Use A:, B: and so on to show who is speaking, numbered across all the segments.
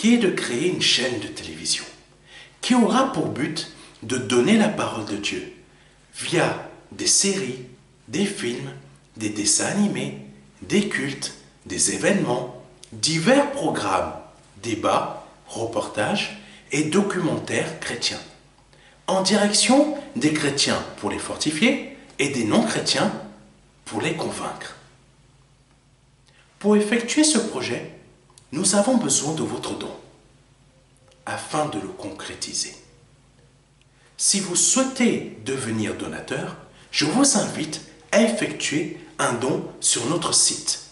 A: qui est de créer une chaîne de télévision qui aura pour but de donner la parole de Dieu via des séries, des films, des dessins animés, des cultes, des événements, divers programmes, débats, reportages et documentaires chrétiens, en direction des chrétiens pour les fortifier et des non-chrétiens pour les convaincre. Pour effectuer ce projet, nous avons besoin de votre don afin de le concrétiser. Si vous souhaitez devenir donateur, je vous invite à effectuer un don sur notre site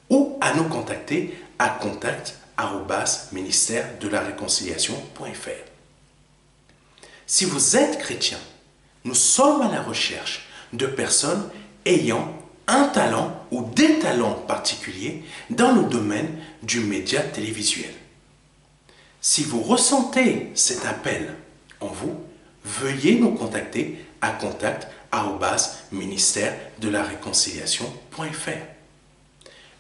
A: ou à nous contacter à contact@ministère-de-la-réconciliation.fr. Si vous êtes chrétien, nous sommes à la recherche de personnes ayant un talent ou des talents particuliers dans le domaine du média télévisuel. Si vous ressentez cet appel en vous, veuillez nous contacter à contact@ministère-de-la-réconciliation.fr.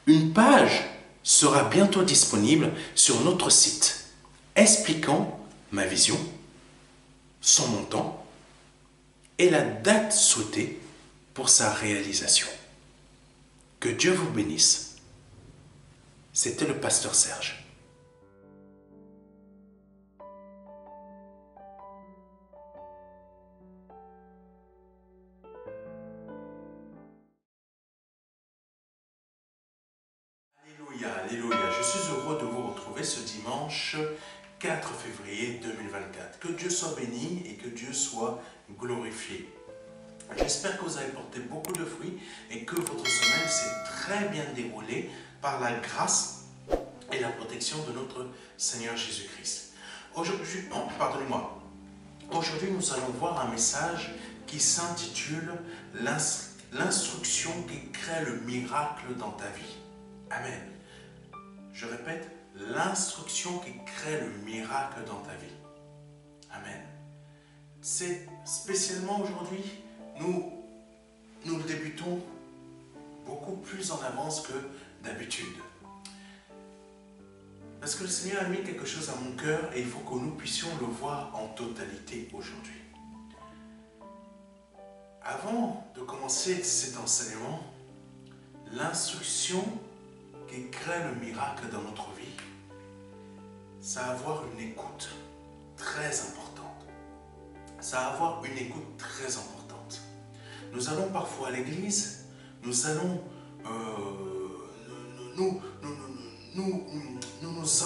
A: Une page sera bientôt disponible sur notre site expliquant ma vision, son montant et la date souhaitée pour sa réalisation. Que Dieu vous bénisse. C'était le pasteur Serge. Alléluia, alléluia. Je suis heureux de vous retrouver ce dimanche 4 février 2024. Que Dieu soit béni et que Dieu soit glorifié. J'espère que vous avez porté beaucoup de fruits et que votre semaine s'est très bien déroulée par la grâce et la protection de notre Seigneur Jésus-Christ. Aujourd'hui, Aujourd'hui, nous allons voir un message qui s'intitule « L'instruction qui crée le miracle dans ta vie ». Amen. Je répète, l'instruction qui crée le miracle dans ta vie. Amen. C'est spécialement aujourd'hui, nous le débutons beaucoup plus en avance que d'habitude. Parce que le Seigneur a mis quelque chose à mon cœur et il faut que nous puissions le voir en totalité aujourd'hui. Avant de commencer cet enseignement, l'instruction qui crée le miracle dans notre vie, c'est avoir une écoute très importante. C'est avoir une écoute très importante. Nous allons parfois à l'église, nous allons nous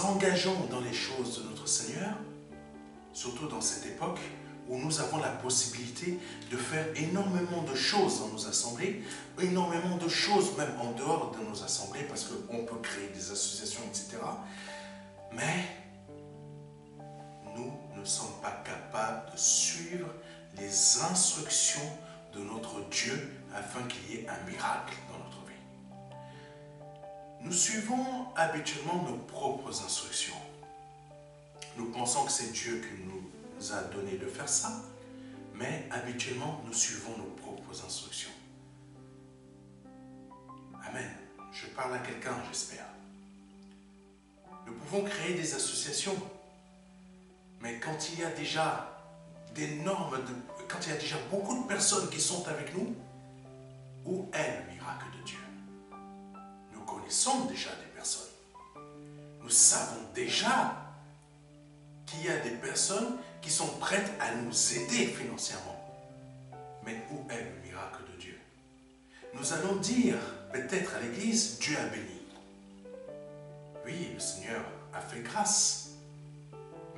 A: engageons dans les choses de notre Seigneur, surtout dans cette époque où nous avons la possibilité de faire énormément de choses dans nos assemblées, énormément de choses même en dehors de nos assemblées, parce qu'on peut créer des associations, etc. Mais nous ne sommes pas capables de suivre les instructions de notre Dieu afin qu'il y ait un miracle dans notre vie. Nous suivons habituellement nos propres instructions. Nous pensons que c'est Dieu qui nous a donné de faire ça, mais habituellement nous suivons nos propres instructions. Amen. Je parle à quelqu'un, j'espère. Nous pouvons créer des associations, mais quand il y a déjà quand il y a déjà beaucoup de personnes qui sont avec nous, où est le miracle de Dieu? Nous connaissons déjà des personnes. Nous savons déjà qu'il y a des personnes qui sont prêtes à nous aider financièrement. Mais où est le miracle de Dieu? Nous allons dire peut-être à l'église, Dieu a béni. Oui, le Seigneur a fait grâce.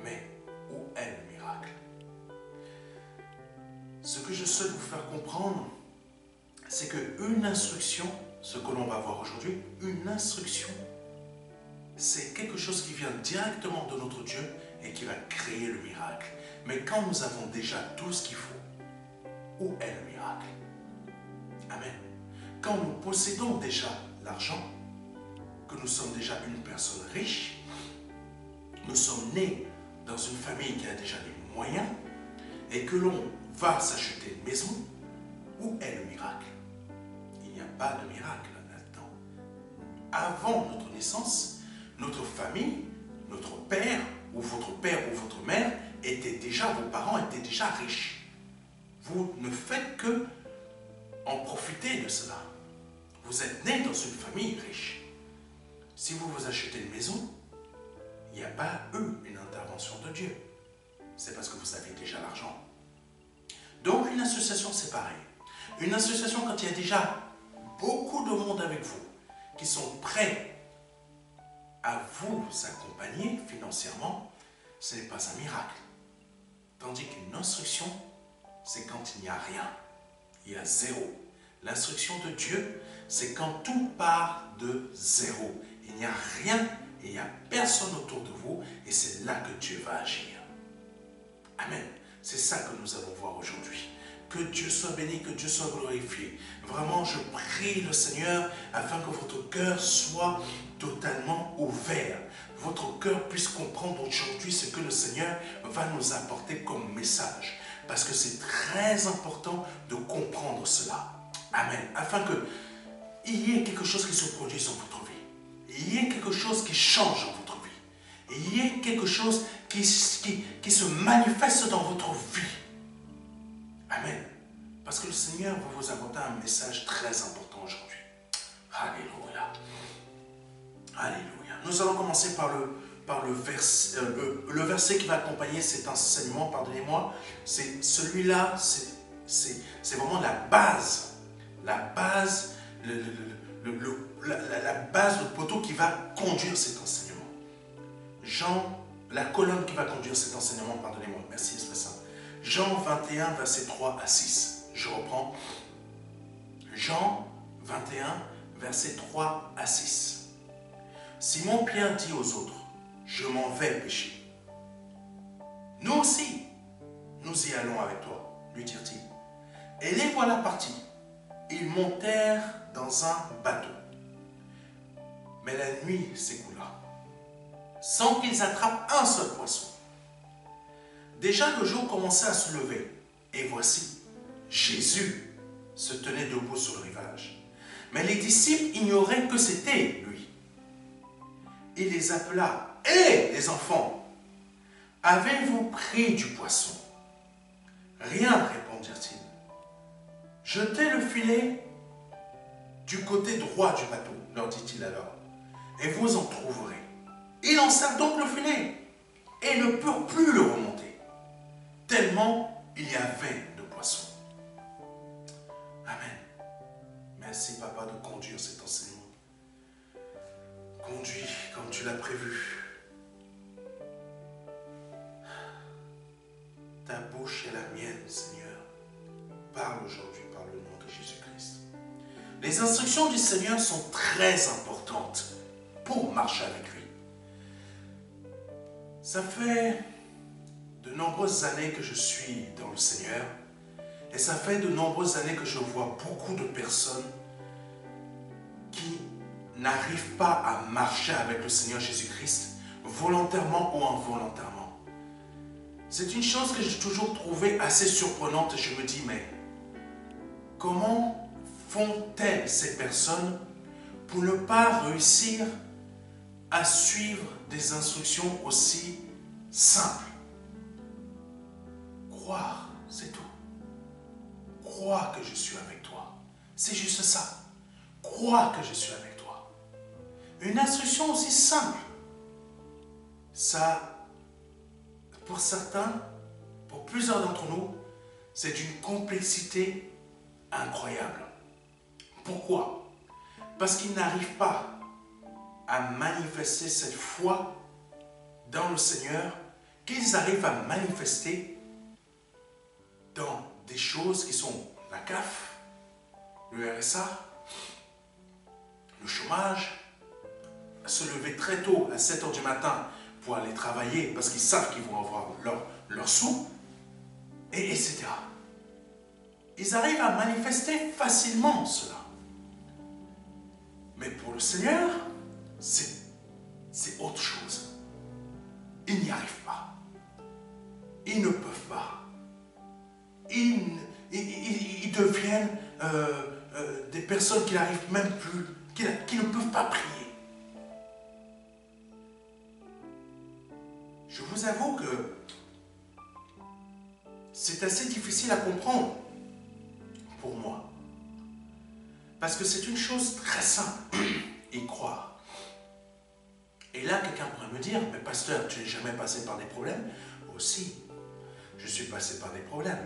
A: Mais où est le miracle? Ce que je souhaite vous faire comprendre, c'est qu'une instruction, ce que l'on va voir aujourd'hui, une instruction, c'est quelque chose qui vient directement de notre Dieu et qui va créer le miracle. Mais quand nous avons déjà tout ce qu'il faut, où est le miracle? Amen. Quand nous possédons déjà l'argent, que nous sommes déjà une personne riche, nous sommes nés dans une famille qui a déjà les moyens et que l'on va s'acheter une maison, où est le miracle? Il n'y a pas de miracle là-dedans. Avant notre naissance, notre famille notre père ou votre mère étaient déjà, vos parents étaient déjà riches. Vous ne faites que en profiter de cela. Vous êtes né dans une famille riche. Si vous vous achetez une maison, il n'y a pas, une intervention de Dieu. C'est parce que vous avez déjà l'argent. Donc, une association, c'est pareil. Une association, quand il y a déjà beaucoup de monde avec vous, qui sont prêts à vous accompagner financièrement, ce n'est pas un miracle. Tandis qu'une instruction, c'est quand il n'y a rien. Il y a zéro. L'instruction de Dieu, c'est quand tout part de zéro. Il n'y a rien et il n'y a personne autour de vous et c'est là que Dieu va agir. Amen. C'est ça que nous allons voir aujourd'hui. Que Dieu soit béni, que Dieu soit glorifié. Vraiment, je prie le Seigneur afin que votre cœur soit totalement ouvert. Votre cœur puisse comprendre aujourd'hui ce que le Seigneur va nous apporter comme message. Parce que c'est très important de comprendre cela. Amen. Afin qu'il y ait quelque chose qui se produise dans votre vie. Il y ait quelque chose qui change dans votre vie. Il y ait quelque chose qui se manifeste dans votre vie. Amen. Parce que le Seigneur va vous apporter un message très important aujourd'hui. Alléluia. Alléluia. Nous allons commencer par le verset qui va accompagner cet enseignement, pardonnez-moi. C'est celui-là, c'est vraiment la base. La base, la base, le poteau qui va conduire cet enseignement. La colonne qui va conduire cet enseignement, pardonnez-moi, merci Esprit Saint. Jean 21, versets 3 à 6. Je reprends. Jean 21, versets 3 à 6. Simon-Pierre dit aux autres, « Je m'en vais pêcher. »« Nous aussi, nous y allons avec toi, lui dirent-ils. Et les voilà partis. Ils montèrent dans un bateau. Mais la nuit s'écoula, sans qu'ils attrapent un seul poisson. Déjà le jour commençait à se lever, et voici, Jésus se tenait debout sur le rivage. Mais les disciples ignoraient que c'était lui. Il les appela, « Hé, les enfants, avez-vous pris du poisson ?» « Rien, répondirent-ils. »« Jetez le filet du côté droit du bateau, leur dit-il alors, et vous en trouverez. » Ils lancèrent donc le filet et ne purent plus le remonter, tellement il y avait de poissons. Amen. Merci, Papa, de conduire cet enseignement. Conduis comme tu l'as prévu. Ta bouche est la mienne, Seigneur. Parle aujourd'hui par le nom de Jésus-Christ. Les instructions du Seigneur sont très importantes pour marcher avec lui. Ça fait de nombreuses années que je suis dans le Seigneur et ça fait de nombreuses années que je vois beaucoup de personnes qui n'arrivent pas à marcher avec le Seigneur Jésus-Christ volontairement ou involontairement. C'est une chose que j'ai toujours trouvée assez surprenante et je me dis, mais comment font-elles ces personnes pour ne pas réussir à suivre des instructions aussi simples? Croire, c'est tout. Croire que je suis avec toi. C'est juste ça. Croire que je suis avec toi. Une instruction aussi simple. Ça, pour certains, pour plusieurs d'entre nous, c'est d'une complexité incroyable. Pourquoi? Parce qu'ils n'arrivent pas à manifester cette foi dans le Seigneur qu'ils arrivent à manifester dans des choses qui sont la CAF, le RSA, le chômage, se lever très tôt à 7 h du matin pour aller travailler parce qu'ils savent qu'ils vont avoir leur sous, et etc. Ils arrivent à manifester facilement cela. Mais pour le Seigneur, c'est autre chose. Ils n'y arrivent pas. Ils ne peuvent pas. Ils deviennent des personnes qui n'arrivent même plus, qui ne peuvent pas prier. c'est assez difficile à comprendre pour moi. Parce que c'est une chose très simple, y croire. Et là, quelqu'un pourrait me dire, mais pasteur, tu n'es jamais passé par des problèmes? Aussi, je suis passé par des problèmes.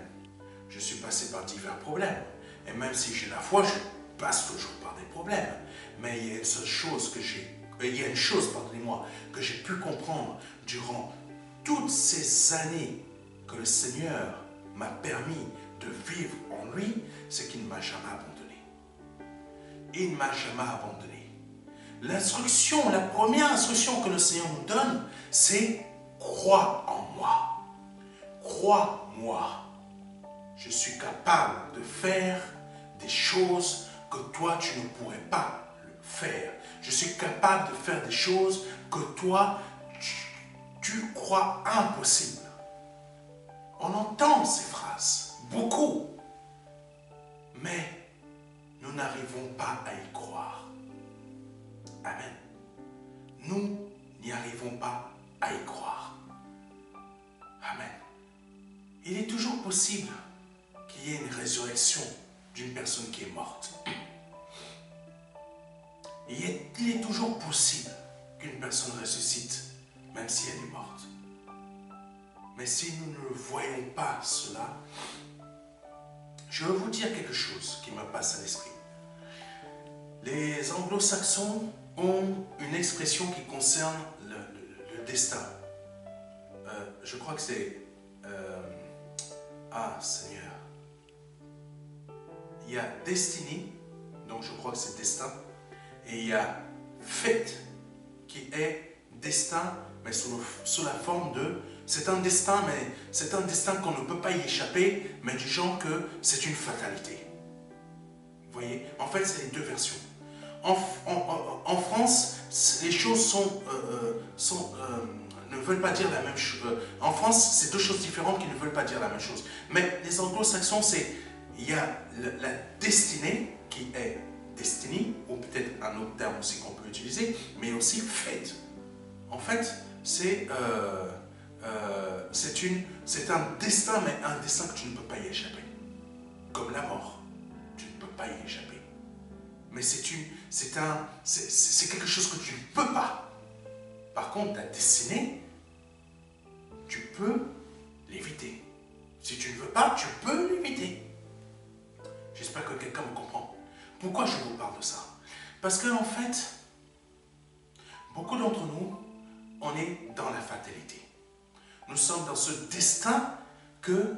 A: Je suis passé par divers problèmes. Et même si j'ai la foi, je passe toujours par des problèmes. Mais il y a une seule chose pardonnez-moi, que j'ai pu comprendre durant toutes ces années que le Seigneur m'a permis de vivre en lui, c'est qu'il ne m'a jamais abandonné. Il ne m'a jamais abandonné. L'instruction, la première instruction que le Seigneur nous donne, c'est « crois en moi ». Crois-moi. Je suis capable de faire des choses que toi, tu ne pourrais pas faire. Je suis capable de faire des choses que toi, tu crois impossibles. On entend ces phrases, beaucoup. Mais nous n'arrivons pas à y croire. Amen. Nous n'y arrivons pas à y croire. Amen. Il est toujours possible qu'il y ait une résurrection d'une personne qui est morte. Il est toujours possible qu'une personne ressuscite, même si elle est morte. Mais si nous ne voyons pas cela, je veux vous dire quelque chose qui me passe à l'esprit. Les anglo-saxons ont une expression qui concerne le destin. Je crois que c'est... Seigneur. Il y a destiny, donc je crois que c'est destin. Et il y a fate, qui est destin, mais sous la forme de... C'est un destin, mais c'est un destin qu'on ne peut pas y échapper, mais du genre que c'est une fatalité. Vous voyez? En fait, c'est les deux versions. En France, les choses ne veulent pas dire la même chose. En France, c'est deux choses différentes qui ne veulent pas dire la même chose. Mais les anglo-saxons, il y a la destinée qui est destiny, ou peut-être un autre terme aussi qu'on peut utiliser, mais aussi fate. En fait, c'est un destin, mais un destin que tu ne peux pas y échapper. Comme la mort, tu ne peux pas y échapper. Mais c'est quelque chose que tu ne peux pas. Par contre, ta destinée, tu peux l'éviter. Si tu ne veux pas, tu peux l'éviter. J'espère que quelqu'un me comprend. Pourquoi je vous parle de ça? Parce qu'en fait, beaucoup d'entre nous, on est dans la fatalité. Nous sommes dans ce destin que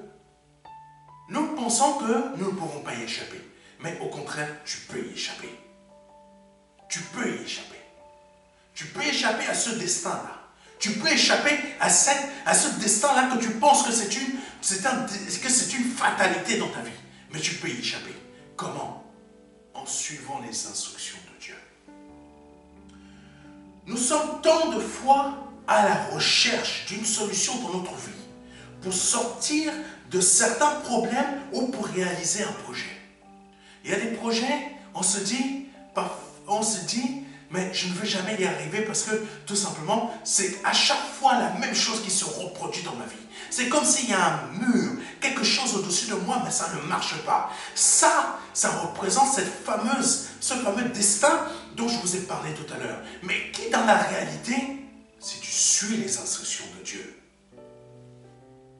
A: nous pensons que nous ne pouvons pas y échapper. Mais au contraire, tu peux y échapper. Tu peux y échapper. Tu peux échapper à ce destin-là. Tu peux échapper à ce destin-là que tu penses que c'est une fatalité dans ta vie. Mais tu peux y échapper. Comment? En suivant les instructions de Dieu. Nous sommes tant de fois à la recherche d'une solution dans notre vie pour sortir de certains problèmes ou pour réaliser un projet. Il y a des projets, on se dit, mais je ne veux jamais y arriver parce que tout simplement, c'est à chaque fois la même chose qui se reproduit dans ma vie. C'est comme s'il y a un mur, quelque chose au-dessus de moi, mais ça ne marche pas. Ça représente ce fameux destin dont je vous ai parlé tout à l'heure. Mais qui dans la réalité, si tu suis les instructions de Dieu,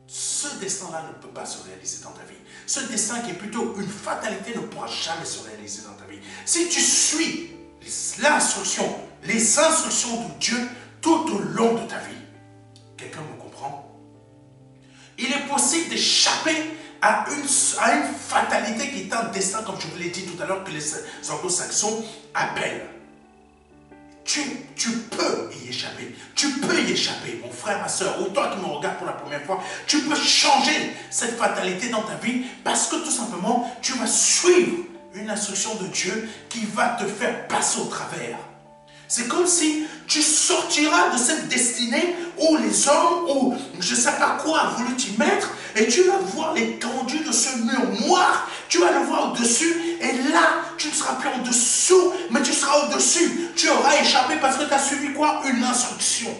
A: ce destin-là ne peut pas se réaliser dans ta vie. Ce destin qui est plutôt une fatalité ne pourra jamais se réaliser dans ta vie. Si tu suis les instructions de Dieu tout au long de ta vie, quelqu'un me comprend? Il est possible d'échapper à une fatalité qui est un destin, comme je vous l'ai dit tout à l'heure, que les anglo-saxons appellent. Tu peux y échapper. Tu peux y échapper, mon frère, ma soeur, ou toi qui me regardes pour la première fois. Tu peux changer cette fatalité dans ta vie parce que tout simplement, tu vas suivre une instruction de Dieu qui va te faire passer au travers. C'est comme si tu sortiras de cette destinée où les hommes, ou je ne sais pas quoi, a voulu t'y mettre, et tu vas voir l'étendue de ce mur noir, tu vas le voir au-dessus, et là, tu ne seras plus en dessous, mais tu seras au-dessus. Tu auras échappé parce que tu as suivi quoi? Une instruction.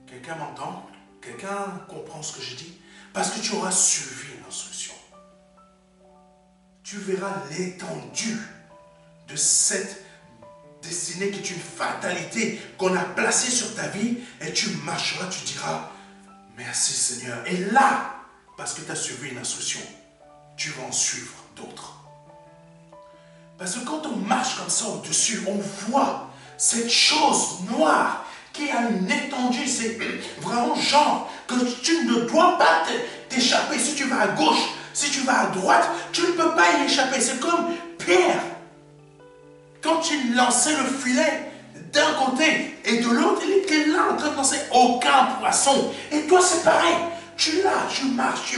A: Quelqu'un m'entend? Quelqu'un comprend ce que je dis? Parce que tu auras suivi l'instruction. Tu verras l'étendue de cette destinée qui est une fatalité qu'on a placée sur ta vie et tu marcheras, tu diras merci Seigneur. Et là, parce que tu as suivi une instruction, tu vas en suivre d'autres. Parce que quand on marche comme ça au-dessus, on voit cette chose noire qui a une étendue, c'est vraiment genre que tu ne dois pas t'échapper. Si tu vas à gauche, si tu vas à droite, tu ne peux pas y échapper. C'est comme Pierre. Quand il lançait le filet d'un côté et de l'autre, il était là en train de lancer aucun poisson. Et toi, c'est pareil. Tu es là, tu marches,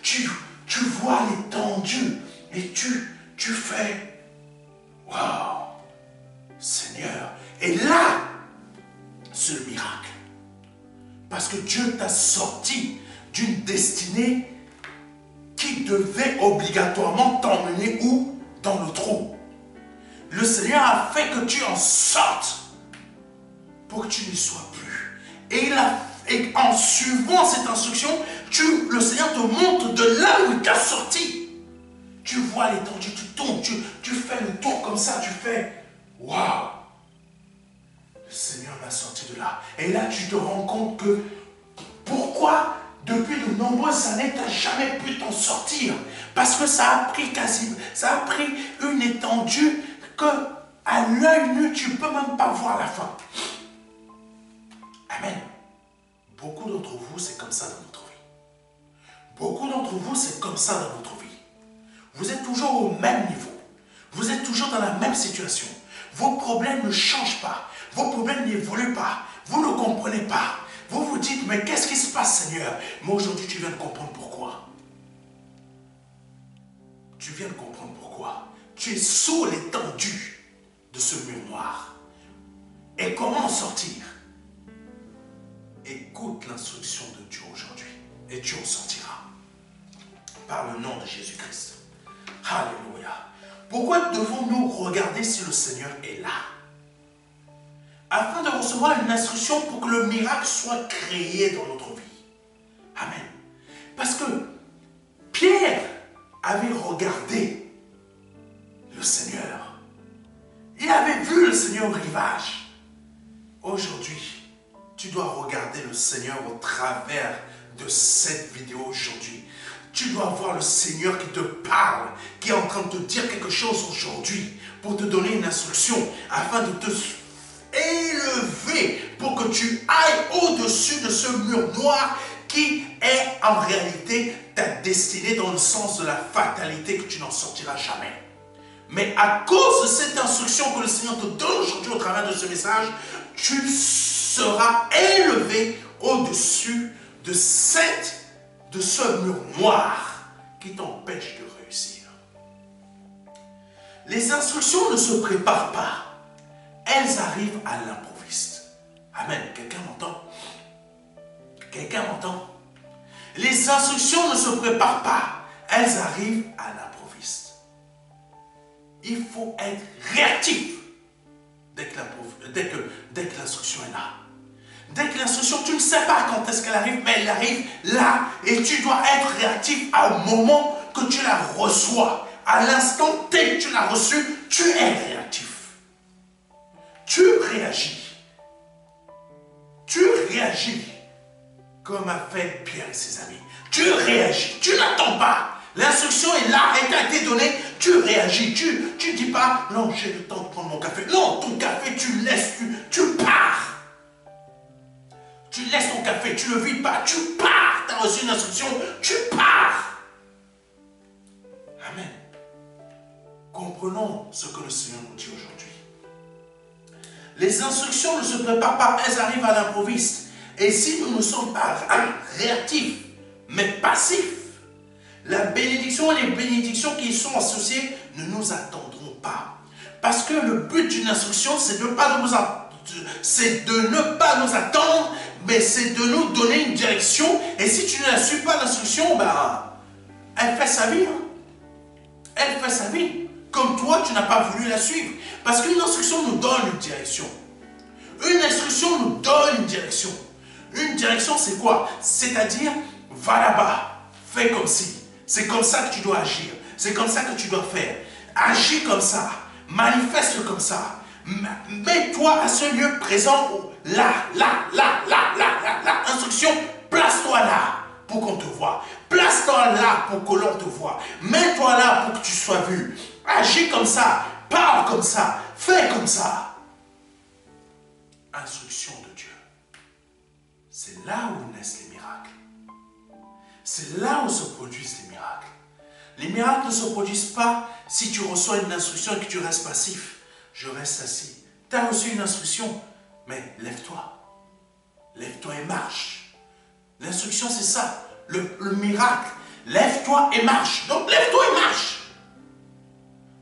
A: tu vois l'étendue et tu fais waouh, Seigneur. Et là, c'est le miracle. Parce que Dieu t'a sorti d'une destinée qui devait obligatoirement t'emmener où? Dans le trou. Le Seigneur a fait que tu en sortes pour que tu n'y sois plus. Et en suivant cette instruction, le Seigneur te montre de là où il t'a sorti. Tu vois l'étendue, tu tombes, tu fais le tour comme ça, tu fais waouh! Le Seigneur m'a sorti de là. Et là, tu te rends compte que pourquoi depuis de nombreuses années, tu n'as jamais pu t'en sortir. Parce que ça a pris une étendue que à l'œil nu, tu ne peux même pas voir la fin. Amen. Beaucoup d'entre vous, c'est comme ça dans votre vie. Beaucoup d'entre vous, c'est comme ça dans votre vie. Vous êtes toujours au même niveau. Vous êtes toujours dans la même situation. Vos problèmes ne changent pas. Vos problèmes n'évoluent pas. Vous ne comprenez pas. Vous vous dites, mais qu'est-ce qui se passe, Seigneur? Mais aujourd'hui, tu viens de comprendre pourquoi. Tu viens de comprendre pourquoi. Tu es sous l'étendue de ce mur noir. Et comment en sortir? Écoute l'instruction de Dieu aujourd'hui et tu en sortiras. Par le nom de Jésus-Christ. Alléluia. Pourquoi devons-nous regarder si le Seigneur est là? Afin de recevoir une instruction pour que le miracle soit créé dans notre vie. Amen. Parce que Pierre avait regardé le Seigneur. Il avait vu le Seigneur au rivage. Aujourd'hui, tu dois regarder le Seigneur au travers de cette vidéo aujourd'hui. Tu dois voir le Seigneur qui te parle, qui est en train de te dire quelque chose aujourd'hui pour te donner une instruction afin de te élever pour que tu ailles au-dessus de ce mur noir qui est en réalité ta destinée dans le sens de la fatalité que tu n'en sortiras jamais. Mais à cause de cette instruction que le Seigneur te donne aujourd'hui au travers de ce message, tu seras élevé au-dessus de ce mur noir qui t'empêche de réussir. Les instructions ne se préparent pas. Elles arrivent à l'improviste. Amen. Quelqu'un m'entend? Quelqu'un m'entend? Les instructions ne se préparent pas. Elles arrivent à l'improviste. Il faut être réactif dès que l'instruction est là. Dès que l'instruction, tu ne sais pas quand est-ce qu'elle arrive, mais elle arrive là. Et tu dois être réactif au moment que tu la reçois. À l'instant tel que tu l'as reçue, tu es réactif. Tu réagis. Tu réagis comme a fait Pierre et ses amis. Tu réagis. Tu n'attends pas. L'instruction est là, elle t'a été donnée. Tu réagis. Tu ne dis pas, non, j'ai le temps de prendre mon café. Non, ton café, tu le laisses. Tu pars. Tu laisses ton café, tu ne le vides pas. Tu pars. Tu as reçu une instruction. Tu pars. Amen. Comprenons ce que le Seigneur nous dit aujourd'hui. Les instructions ne se préparent pas, elles arrivent à l'improviste. Et si nous ne sommes pas réactifs, mais passifs, la bénédiction et les bénédictions qui y sont associées ne nous attendront pas. Parce que le but d'une instruction, c'est de ne pas nous attendre, mais c'est de nous donner une direction. Et si tu ne la suis pas, l'instruction, elle fait sa vie. Elle fait sa vie. Comme toi, tu n'as pas voulu la suivre. Parce qu'une instruction nous donne une direction. Une instruction nous donne une direction. Une direction, c'est quoi? C'est-à-dire, va là-bas, fais comme si. C'est comme ça que tu dois agir. C'est comme ça que tu dois faire. Agis comme ça. Manifeste comme ça. Mets-toi à ce lieu présent. Là. Instruction, place-toi là pour qu'on te voie. Place-toi là pour que l'on te voie. Mets-toi là pour que tu sois vu. Agis comme ça. Parle comme ça. Fais comme ça. Instruction de Dieu. C'est là où naissent les miracles. C'est là où se produisent les miracles. Les miracles ne se produisent pas si tu reçois une instruction et que tu restes passif. Je reste assis. Tu as reçu une instruction, mais lève-toi. Lève-toi et marche. L'instruction, c'est ça. Le miracle. Lève-toi et marche. Donc, lève-toi et marche.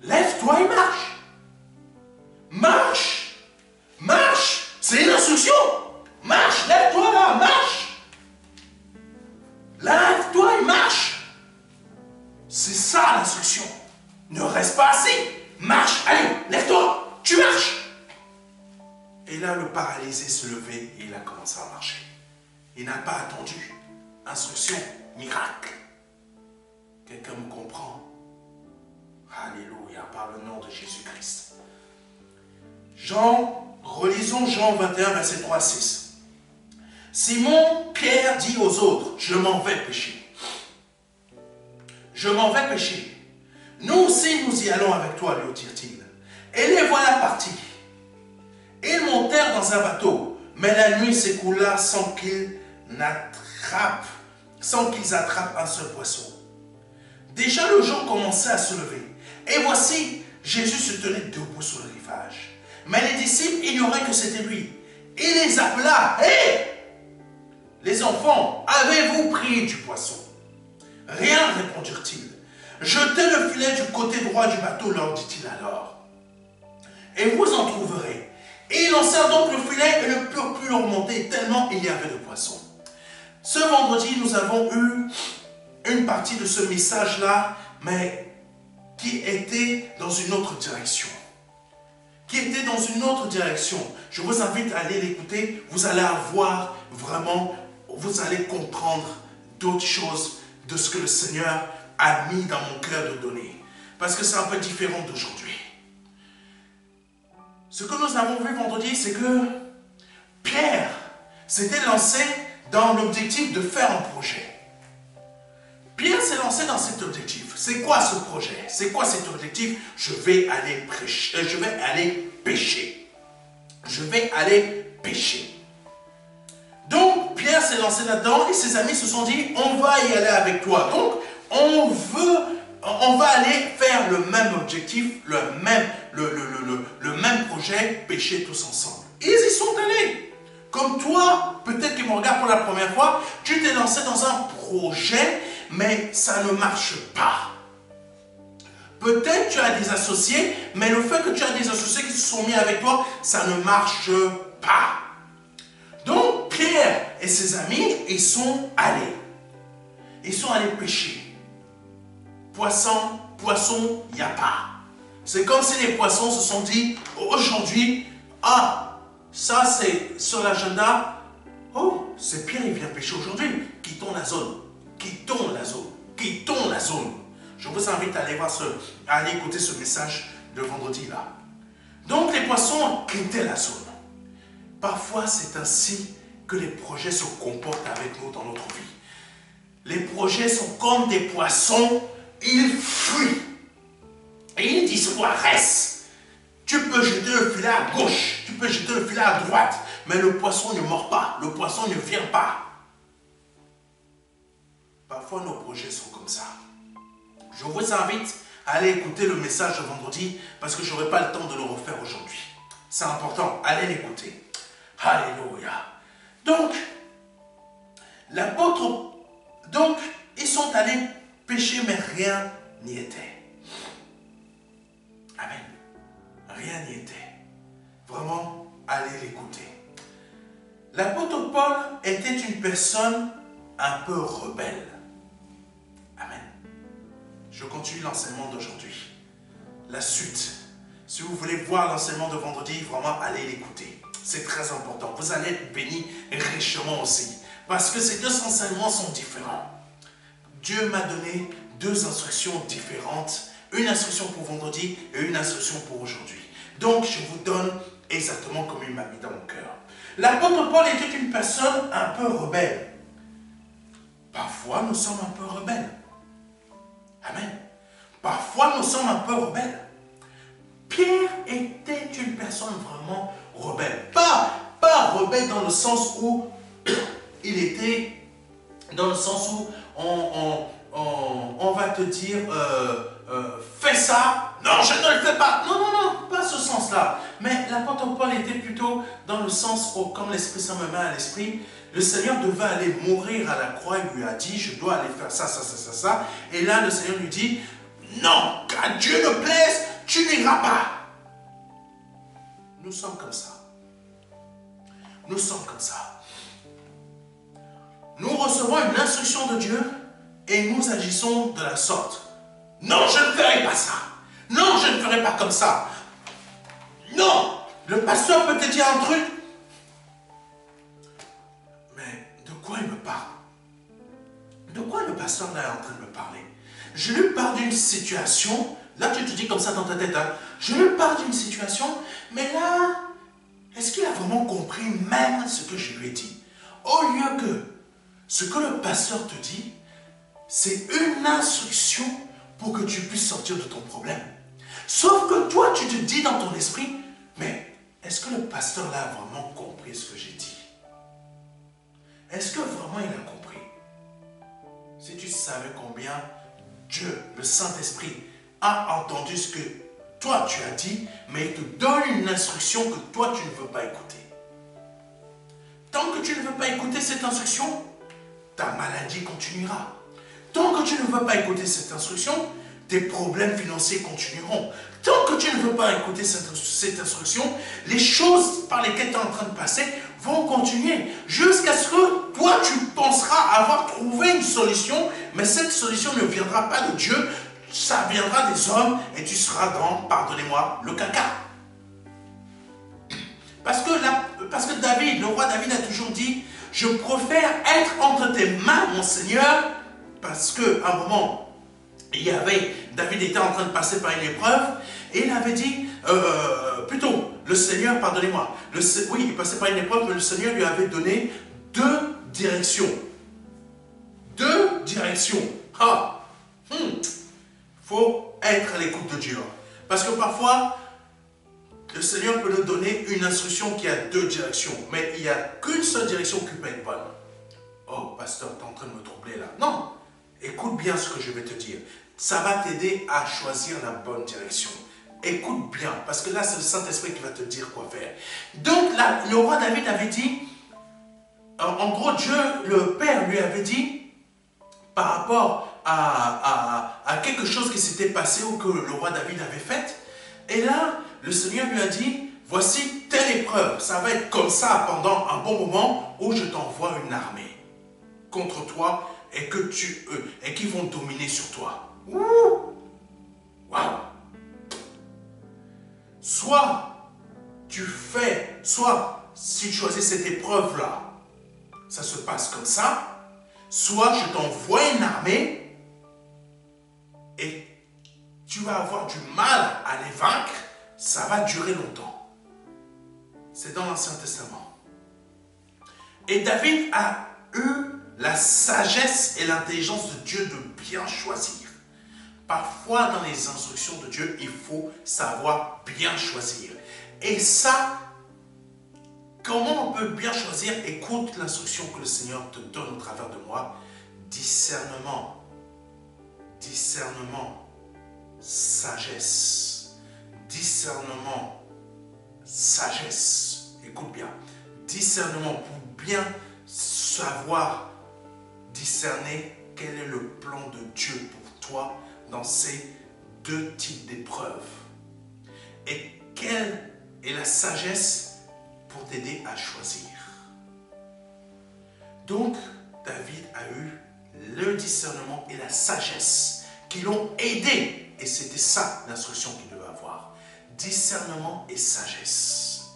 A: Lève-toi et marche. Marche. Marche. C'est une instruction. Marche. Lève-toi là. Marche. Lève-toi et marche. C'est ça l'instruction. Ne reste pas assis. Marche. Allez, lève-toi. Tu marches. Et là, le paralysé se levait et il a commencé à marcher. Il n'a pas attendu. Instruction, miracle. Quelqu'un me comprend? Alléluia, par le nom de Jésus-Christ. Relisons Jean 21, verset 3 à 6. Simon Pierre dit aux autres, je m'en vais pécher. Je m'en vais pécher. Nous aussi, nous y allons avec toi, lui dirent-ils. Et les voilà partis. Ils montèrent dans un bateau, mais la nuit s'écoula sans qu'ils attrapent un seul poisson. Déjà le jour commençait à se lever. Et voici, Jésus se tenait debout sur le rivage. Mais les disciples ignoraient que c'était lui. Il les appela. Hé! Les enfants, avez-vous pris du poisson? Rien, répondirent-ils. Jetez le filet du côté droit du bateau, leur dit-il alors. Et vous en trouverez. Et ils lancèrent donc le filet et ne purent plus le remonter tellement il y avait de poissons. Ce vendredi, nous avons eu une partie de ce message-là, mais qui était dans une autre direction. Je vous invite à aller l'écouter. Vous allez avoir vraiment, vous allez comprendre d'autres choses de ce que le Seigneur a mis dans mon cœur de donner. Parce que c'est un peu différent d'aujourd'hui. Ce que nous avons vu vendredi, c'est que Pierre s'était lancé dans l'objectif de faire un projet. Pierre s'est lancé dans cet objectif. C'est quoi ce projet? C'est quoi cet objectif? Je vais aller pêcher. Je vais aller pêcher. Donc, Pierre s'est lancé là-dedans et ses amis se sont dit, on va y aller avec toi. Donc, on va aller faire le même objectif, le même projet, pêcher tous ensemble. Ils y sont allés. Comme toi, peut-être qu'ils me regardent pour la première fois, tu t'es lancé dans un projet, mais ça ne marche pas. Peut-être tu as des associés, mais le fait que tu as des associés qui se sont mis avec toi, ça ne marche pas. Donc, Pierre et ses amis, ils sont allés. Ils sont allés pêcher. Poisson, il n'y a pas. C'est comme si les poissons se sont dit, aujourd'hui, ah, ça c'est sur l'agenda. Oh, c'est Pierre, il vient pêcher aujourd'hui. Quittons la zone. Je vous invite à aller écouter ce message de vendredi là. Donc les poissons quittaient la zone. Parfois, c'est ainsi que les projets se comportent avec nous dans notre vie. Les projets sont comme des poissons, ils fuient. Et ils disparaissent. Tu peux jeter le filet à gauche, tu peux jeter le filet à droite, mais le poisson ne mord pas, le poisson ne vient pas. Parfois, nos projets sont comme ça. Je vous invite à aller écouter le message de vendredi parce que je n'aurai pas le temps de le refaire aujourd'hui. C'est important, allez l'écouter. Alléluia. Donc, ils sont allés pêcher, mais rien n'y était. Amen. Rien n'y était. Vraiment, allez l'écouter. L'apôtre Paul était une personne un peu rebelle. Amen. Je continue l'enseignement d'aujourd'hui. La suite. Si vous voulez voir l'enseignement de vendredi, vraiment, allez l'écouter. C'est très important. Vous allez être bénis richement aussi. Parce que ces deux enseignements sont différents. Dieu m'a donné deux instructions différentes. Une instruction pour vendredi et une instruction pour aujourd'hui. Donc, je vous donne exactement comme il m'a mis dans mon cœur. L'apôtre Paul était une personne un peu rebelle. Parfois, nous sommes un peu rebelles. Amen. Parfois, nous sommes un peu rebelles. Pierre était une personne vraiment rebelle. Pas rebelle dans le sens où il était, dans le sens où on va te dire, fais ça. Non, je ne le fais pas. Non, non, non, pas ce sens-là. Mais l'apôtre Paul était plutôt dans le sens où, comme l'Esprit Saint me met à l'esprit, le Seigneur devait aller mourir à la croix. Il lui a dit, je dois aller faire ça, ça, ça, ça, ça. Et là, le Seigneur lui dit, non, qu'à Dieu ne plaise, tu n'iras pas. Nous sommes comme ça. Nous sommes comme ça. Nous recevons une instruction de Dieu et nous agissons de la sorte. Non, je ne ferai pas ça. Non, je ne ferai pas comme ça. Non, le pasteur peut te dire un truc. Mais de quoi il me parle? De quoi le pasteur là est en train de me parler? Je lui parle d'une situation. Là, tu te dis comme ça dans ta tête. Hein, je lui parle d'une situation, mais là, est-ce qu'il a vraiment compris même ce que je lui ai dit? Au lieu que ce que le pasteur te dit, c'est une instruction pour que tu puisses sortir de ton problème. Sauf que toi, tu te dis dans ton esprit, mais est-ce que le pasteur là a vraiment compris ce que j'ai dit? Est-ce que vraiment il a compris? Si tu savais combien Dieu, le Saint-Esprit, a entendu ce que toi tu as dit, mais il te donne une instruction que toi tu ne veux pas écouter. Tant que tu ne veux pas écouter cette instruction, ta maladie continuera. Tant que tu ne veux pas écouter cette instruction, tes problèmes financiers continueront. Tant que tu ne veux pas écouter cette instruction, les choses par lesquelles tu es en train de passer vont continuer. Jusqu'à ce que toi, tu penseras avoir trouvé une solution, mais cette solution ne viendra pas de Dieu, ça viendra des hommes et tu seras dans, pardonnez-moi, le caca. Parce que David, le roi David a toujours dit, je préfère être entre tes mains, mon Seigneur, parce qu'à un moment, David était en train de passer par une épreuve, et il avait dit, plutôt, le Seigneur, pardonnez-moi, oui, il passait par une épreuve, mais le Seigneur lui avait donné deux directions. Deux directions. Ah, faut être à l'écoute de Dieu. Parce que parfois, le Seigneur peut nous donner une instruction qui a deux directions, mais il n'y a qu'une seule direction qui peut être bonne. Oh, pasteur, tu es en train de me troubler là. Non, écoute bien ce que je vais te dire. Ça va t'aider à choisir la bonne direction. Écoute bien, parce que là, c'est le Saint-Esprit qui va te dire quoi faire. Donc, là, le roi David avait dit, en gros, Dieu, le Père, lui avait dit, par rapport à quelque chose qui s'était passé ou que le roi David avait fait. Et là, le Seigneur lui a dit, voici telle épreuve, ça va être comme ça pendant un bon moment où je t'envoie une armée contre toi et qui vont dominer sur toi. Waouh! Soit si tu choisis cette épreuve-là, ça se passe comme ça, soit je t'envoie une armée et tu vas avoir du mal à les vaincre, ça va durer longtemps. C'est dans l'Ancien Testament. Et David a eu la sagesse et l'intelligence de Dieu de bien choisir. Parfois, dans les instructions de Dieu, il faut savoir bien choisir. Et ça, comment on peut bien choisir? Écoute l'instruction que le Seigneur te donne au travers de moi. Discernement. Discernement. Sagesse. Discernement. Sagesse. Écoute bien. Discernement pour bien savoir discerner quel est le plan de Dieu pour toi dans ces deux types d'épreuves. Et quelle est la sagesse pour t'aider à choisir. Donc, David a eu le discernement et la sagesse qui l'ont aidé. Et c'était ça l'instruction qu'il devait avoir. Discernement et sagesse.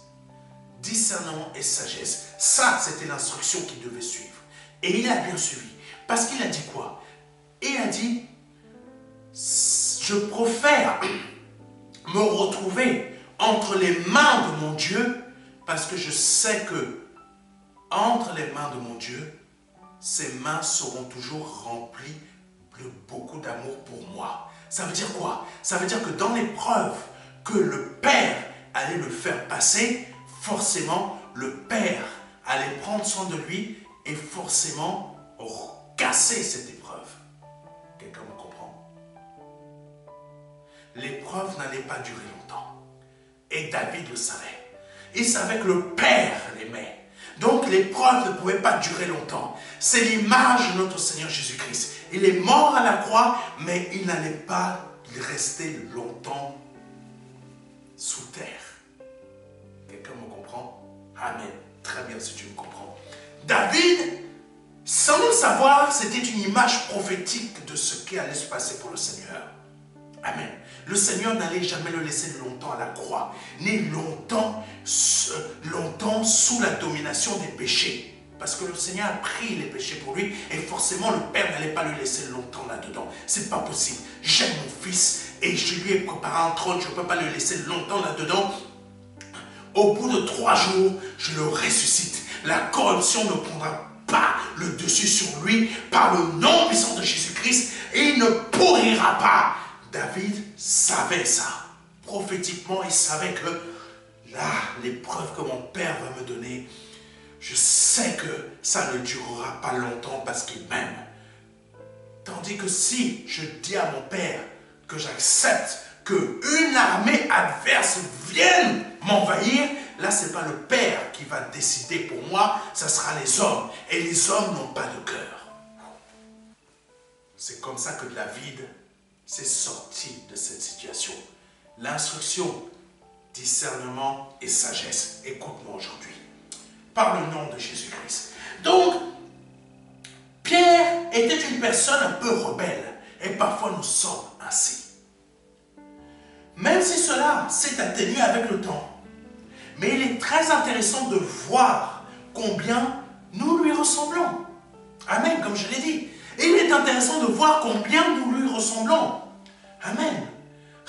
A: discernement et sagesse. Ça, c'était l'instruction qu'il devait suivre. Et il a bien suivi. Parce qu'il a dit quoi? Il a dit, je préfère me retrouver entre les mains de mon Dieu, parce que je sais que entre les mains de mon Dieu, ses mains seront toujours remplies de beaucoup d'amour pour moi. Ça veut dire quoi? Ça veut dire que dans l'épreuve que le Père allait le faire passer, forcément, le Père allait prendre soin de lui et forcément casser cette épreuve. Quelqu'un me comprend? L'épreuve n'allait pas durer longtemps. Et David le savait. Il savait que le Père l'aimait. Donc l'épreuve ne pouvait pas durer longtemps. C'est l'image de notre Seigneur Jésus-Christ. Il est mort à la croix, mais il n'allait pas rester longtemps sous terre. Quelqu'un me comprend? Amen. Très bien si tu me comprends. David, sans le savoir, c'était une image prophétique de ce qui allait se passer pour le Seigneur. Amen. Le Seigneur n'allait jamais le laisser longtemps à la croix, ni longtemps sous la domination des péchés. Parce que le Seigneur a pris les péchés pour lui et forcément le Père n'allait pas le laisser longtemps là-dedans. C'est pas possible. J'aime mon fils et je lui ai préparé un trône, je ne peux pas le laisser longtemps là-dedans. Au bout de 3 jours, je le ressuscite. La corruption ne prendra pas le dessus sur lui par le nom puissant de Jésus-Christ et il ne pourrira pas. David savait ça. Prophétiquement, il savait que là, l'épreuve que mon Père va me donner, je sais que ça ne durera pas longtemps parce qu'il m'aime. Tandis que si je dis à mon Père que j'accepte qu'une armée adverse vienne m'envahir, là, ce n'est pas le Père qui va décider pour moi, ça sera les hommes. Et les hommes n'ont pas de cœur. C'est comme ça que David s'est sorti de cette situation. L'instruction, discernement et sagesse. Écoute-moi aujourd'hui. Par le nom de Jésus-Christ. Donc, Pierre était une personne un peu rebelle. Et parfois nous sommes ainsi. Même si cela s'est atténué avec le temps. Mais il est très intéressant de voir combien nous lui ressemblons. Amen, comme je l'ai dit. Et il est intéressant de voir combien nous lui ressemblons. Amen.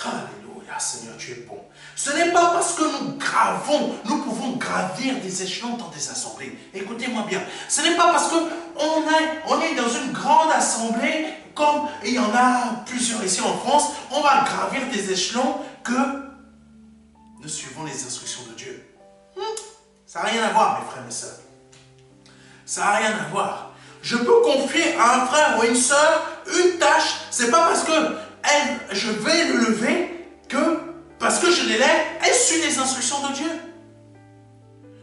A: Alléluia, Seigneur, tu es bon. Ce n'est pas parce que nous pouvons gravir des échelons dans des assemblées. Écoutez-moi bien. Ce n'est pas parce qu'on est dans une grande assemblée, comme il y en a plusieurs ici en France, on va gravir des échelons que nous suivons les instructions de Dieu. Ça n'a rien à voir, mes frères et mes sœurs. Ça n'a rien à voir. Je peux confier à un frère ou à une sœur une tâche, c'est pas parce que je vais le lever que, parce que je l'élève, elle suit les instructions de Dieu.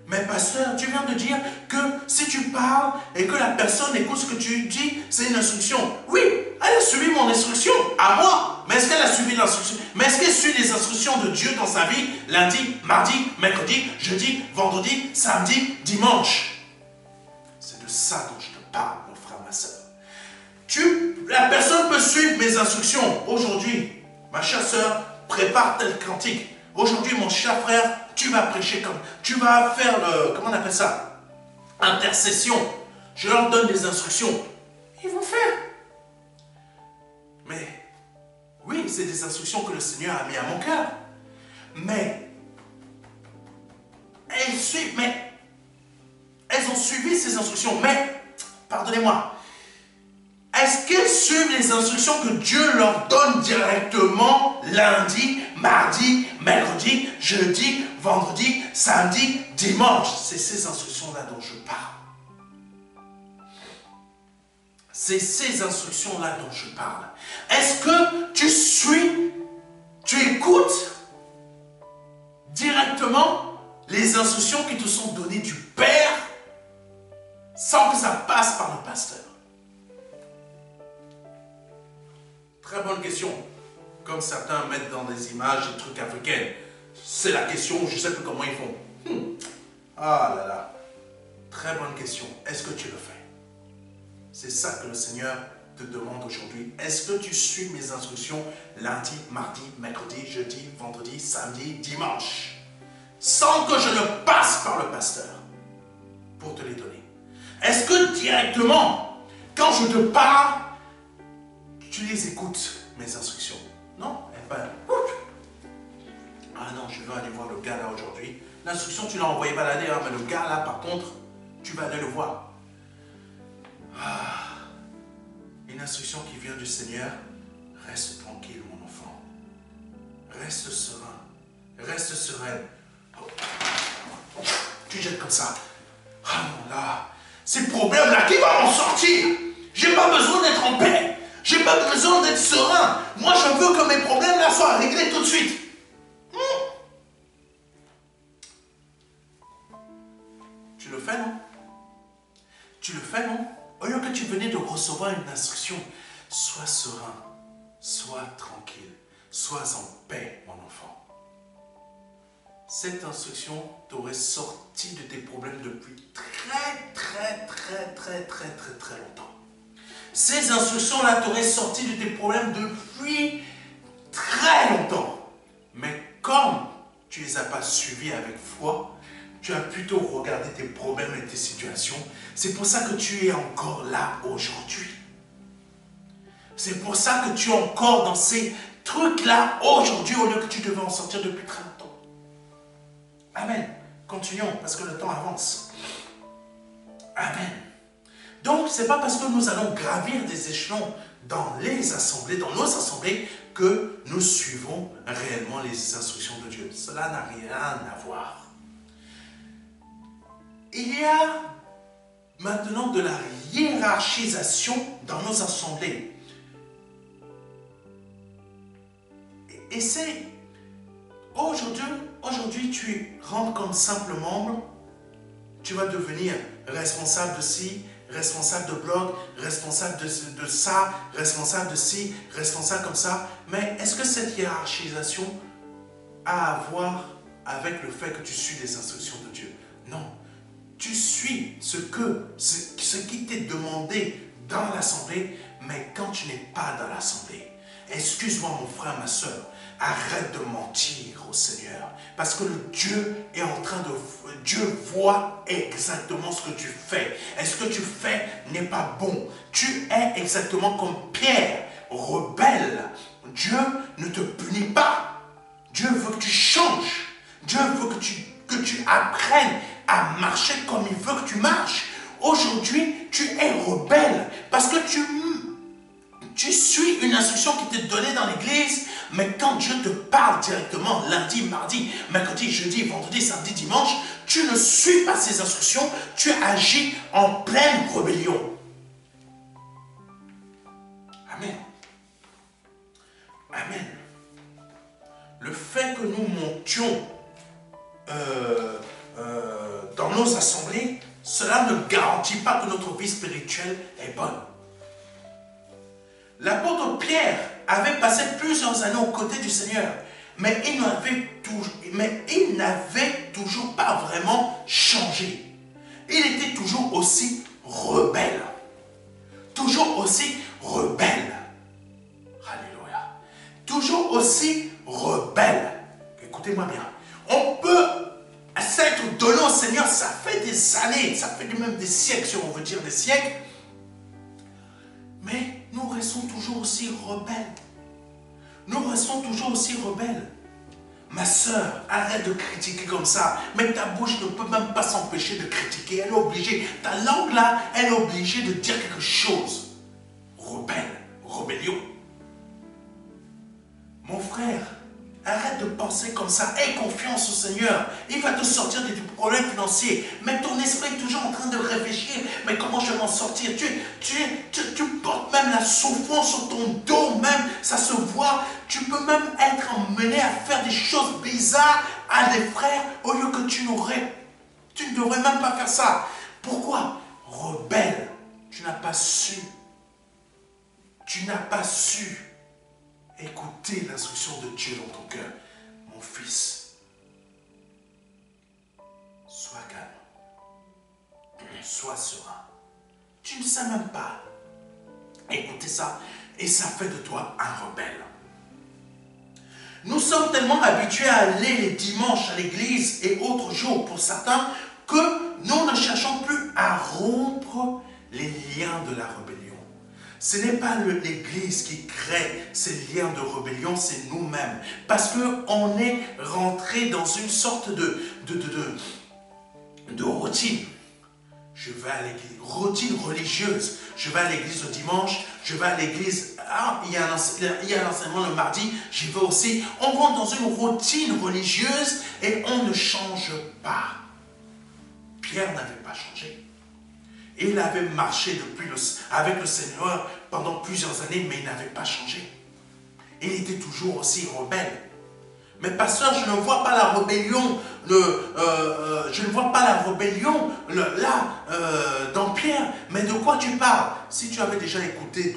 A: Mais pasteur, tu viens de dire que si tu parles et que la personne écoute ce que tu dis, c'est une instruction. Oui, elle a suivi mon instruction, à moi. Mais est-ce qu'elle a suivi l'instruction? Mais est-ce qu'elle suit les instructions de Dieu dans sa vie, lundi, mardi, mercredi, jeudi, vendredi, samedi, dimanche? C'est de ça dont je te parle, mon frère, ma soeur. La personne peut suivre mes instructions. Aujourd'hui, ma chère soeur, prépare tel cantique. Aujourd'hui, mon cher frère, tu vas prêcher comme... Tu vas faire le... Comment on appelle ça? Intercession. Je leur donne des instructions. Ils vont faire. Mais, oui, c'est des instructions que le Seigneur a mis à mon cœur. Mais, elles ont suivi ces instructions. Mais, pardonnez-moi, est-ce qu'elles suivent les instructions que Dieu leur donne directement lundi, mardi, mercredi, jeudi, vendredi, samedi, dimanche? C'est ces instructions-là dont je parle. C'est ces instructions-là dont je parle. Est-ce que tu suis, tu écoutes directement les instructions qui te sont données du Père sans que ça passe par le pasteur? Très bonne question. Comme certains mettent dans des images des trucs africains. C'est la question, je ne sais plus comment ils font. Ah là là. Très bonne question. Est-ce que tu le fais? C'est ça que le Seigneur te demande aujourd'hui. Est-ce que tu suis mes instructions lundi, mardi, mercredi, jeudi, vendredi, samedi, dimanche? sans que je ne passe par le pasteur pour te les donner? Est-ce que directement, quand je te parle, tu les écoutes, mes instructions? Non? Eh ben, ah non, je veux aller voir le gars là aujourd'hui. L'instruction, tu l'as envoyé balader, hein, mais le gars là, par contre, tu vas aller le voir. Ah, une instruction qui vient du Seigneur. Reste tranquille, mon enfant. Reste serein. Reste sereine. Tu jettes comme ça. Ah non, là, ces problèmes-là, qui va m'en sortir? J'ai pas besoin d'être en paix. J'ai pas besoin d'être serein. Moi, je veux que mes problèmes-là soient réglés tout de suite. Tu le fais, non? Tu le fais, non? Au lieu que tu venais de recevoir une instruction, sois serein, sois tranquille, sois en paix, mon enfant. Cette instruction t'aurait sorti de tes problèmes depuis très longtemps. Ces instructions-là t'auraient sorti de tes problèmes depuis très longtemps. Mais comme tu ne les as pas suivis avec foi, tu as plutôt regardé tes problèmes et tes situations. C'est pour ça que tu es encore là aujourd'hui. C'est pour ça que tu es encore dans ces trucs-là aujourd'hui au lieu que tu devais en sortir depuis très longtemps. Amen. Continuons parce que le temps avance. Amen. Donc, ce n'est pas parce que nous allons gravir des échelons dans les assemblées, dans nos assemblées, que nous suivons réellement les instructions de Dieu. Cela n'a rien à voir. Il y a maintenant de la hiérarchisation dans nos assemblées. Et c'est aujourd'hui tu rentres comme simple membre, tu vas devenir responsable de ci, responsable de blog, responsable de ça, responsable de ci, responsable comme ça. Mais est-ce que cette hiérarchisation a à voir avec le fait que tu suis les instructions de Dieu? Non. Tu suis ce qui t'est demandé dans l'assemblée, mais quand tu n'es pas dans l'assemblée, excuse-moi mon frère, ma soeur, arrête de mentir au Seigneur. Parce que Dieu est en train de... Dieu voit exactement ce que tu fais. Et ce que tu fais n'est pas bon. Tu es exactement comme Pierre, rebelle. Dieu ne te punit pas. Dieu veut que tu changes. Dieu veut que tu apprennes à marcher comme il veut que tu marches. Aujourd'hui, tu es rebelle parce que tu suis une instruction qui t'est donnée dans l'église, mais quand Dieu te parle directement, lundi, mardi, mercredi, jeudi, vendredi, samedi, dimanche, tu ne suis pas ces instructions, tu agis en pleine rébellion. Amen. Amen. Le fait que nous montions dans nos assemblées, cela ne garantit pas que notre vie spirituelle est bonne. L'apôtre Pierre avait passé plusieurs années aux côtés du Seigneur, mais il n'avait toujours pas vraiment changé. Il était toujours aussi rebelle. Toujours aussi rebelle. Alléluia. Toujours aussi rebelle. Écoutez-moi bien. On peut s'être donné au Seigneur, ça fait des années, ça fait même des siècles, si on veut dire des siècles. Mais nous restons toujours aussi rebelles. Nous restons toujours aussi rebelles. Ma soeur, arrête de critiquer comme ça. Mais ta bouche ne peut même pas s'empêcher de critiquer. Elle est obligée. Ta langue là, elle est obligée de dire quelque chose. Rebelle, rébellion. Mon frère, arrête de penser comme ça. Aie confiance au Seigneur. Il va te sortir de tes problèmes financiers. Mais ton esprit est toujours en train de réfléchir. Mais comment je vais m'en sortir? Tu portes même la souffrance sur ton dos même. Ça se voit. Tu peux même être emmené à faire des choses bizarres à des frères au lieu que tu ne devrais même pas faire ça. Pourquoi? Rebelle. Tu n'as pas su. Tu n'as pas su écouter l'instruction de Dieu dans ton cœur. Mon fils, sois calme, sois serein. Tu ne sais même pas écouter ça et ça fait de toi un rebelle. Nous sommes tellement habitués à aller les dimanches à l'église et autres jours pour certains que nous ne cherchons plus à rompre les liens de la rébellion. Ce n'est pas l'église qui crée ces liens de rébellion, c'est nous-mêmes. Parce qu'on est rentré dans une sorte de routine. Je vais à l'église, routine religieuse. Je vais à l'église le dimanche, je vais à l'église, il y a un enseignement le mardi, j'y vais aussi. On rentre dans une routine religieuse et on ne change pas. Pierre n'avait pas changé. Il avait marché avec le Seigneur pendant plusieurs années, mais il n'avait pas changé. Il était toujours aussi rebelle. Mais pasteur, je ne vois pas la rébellion, je ne vois pas la rébellion là, dans Pierre. Mais de quoi tu parles? Si tu avais déjà écouté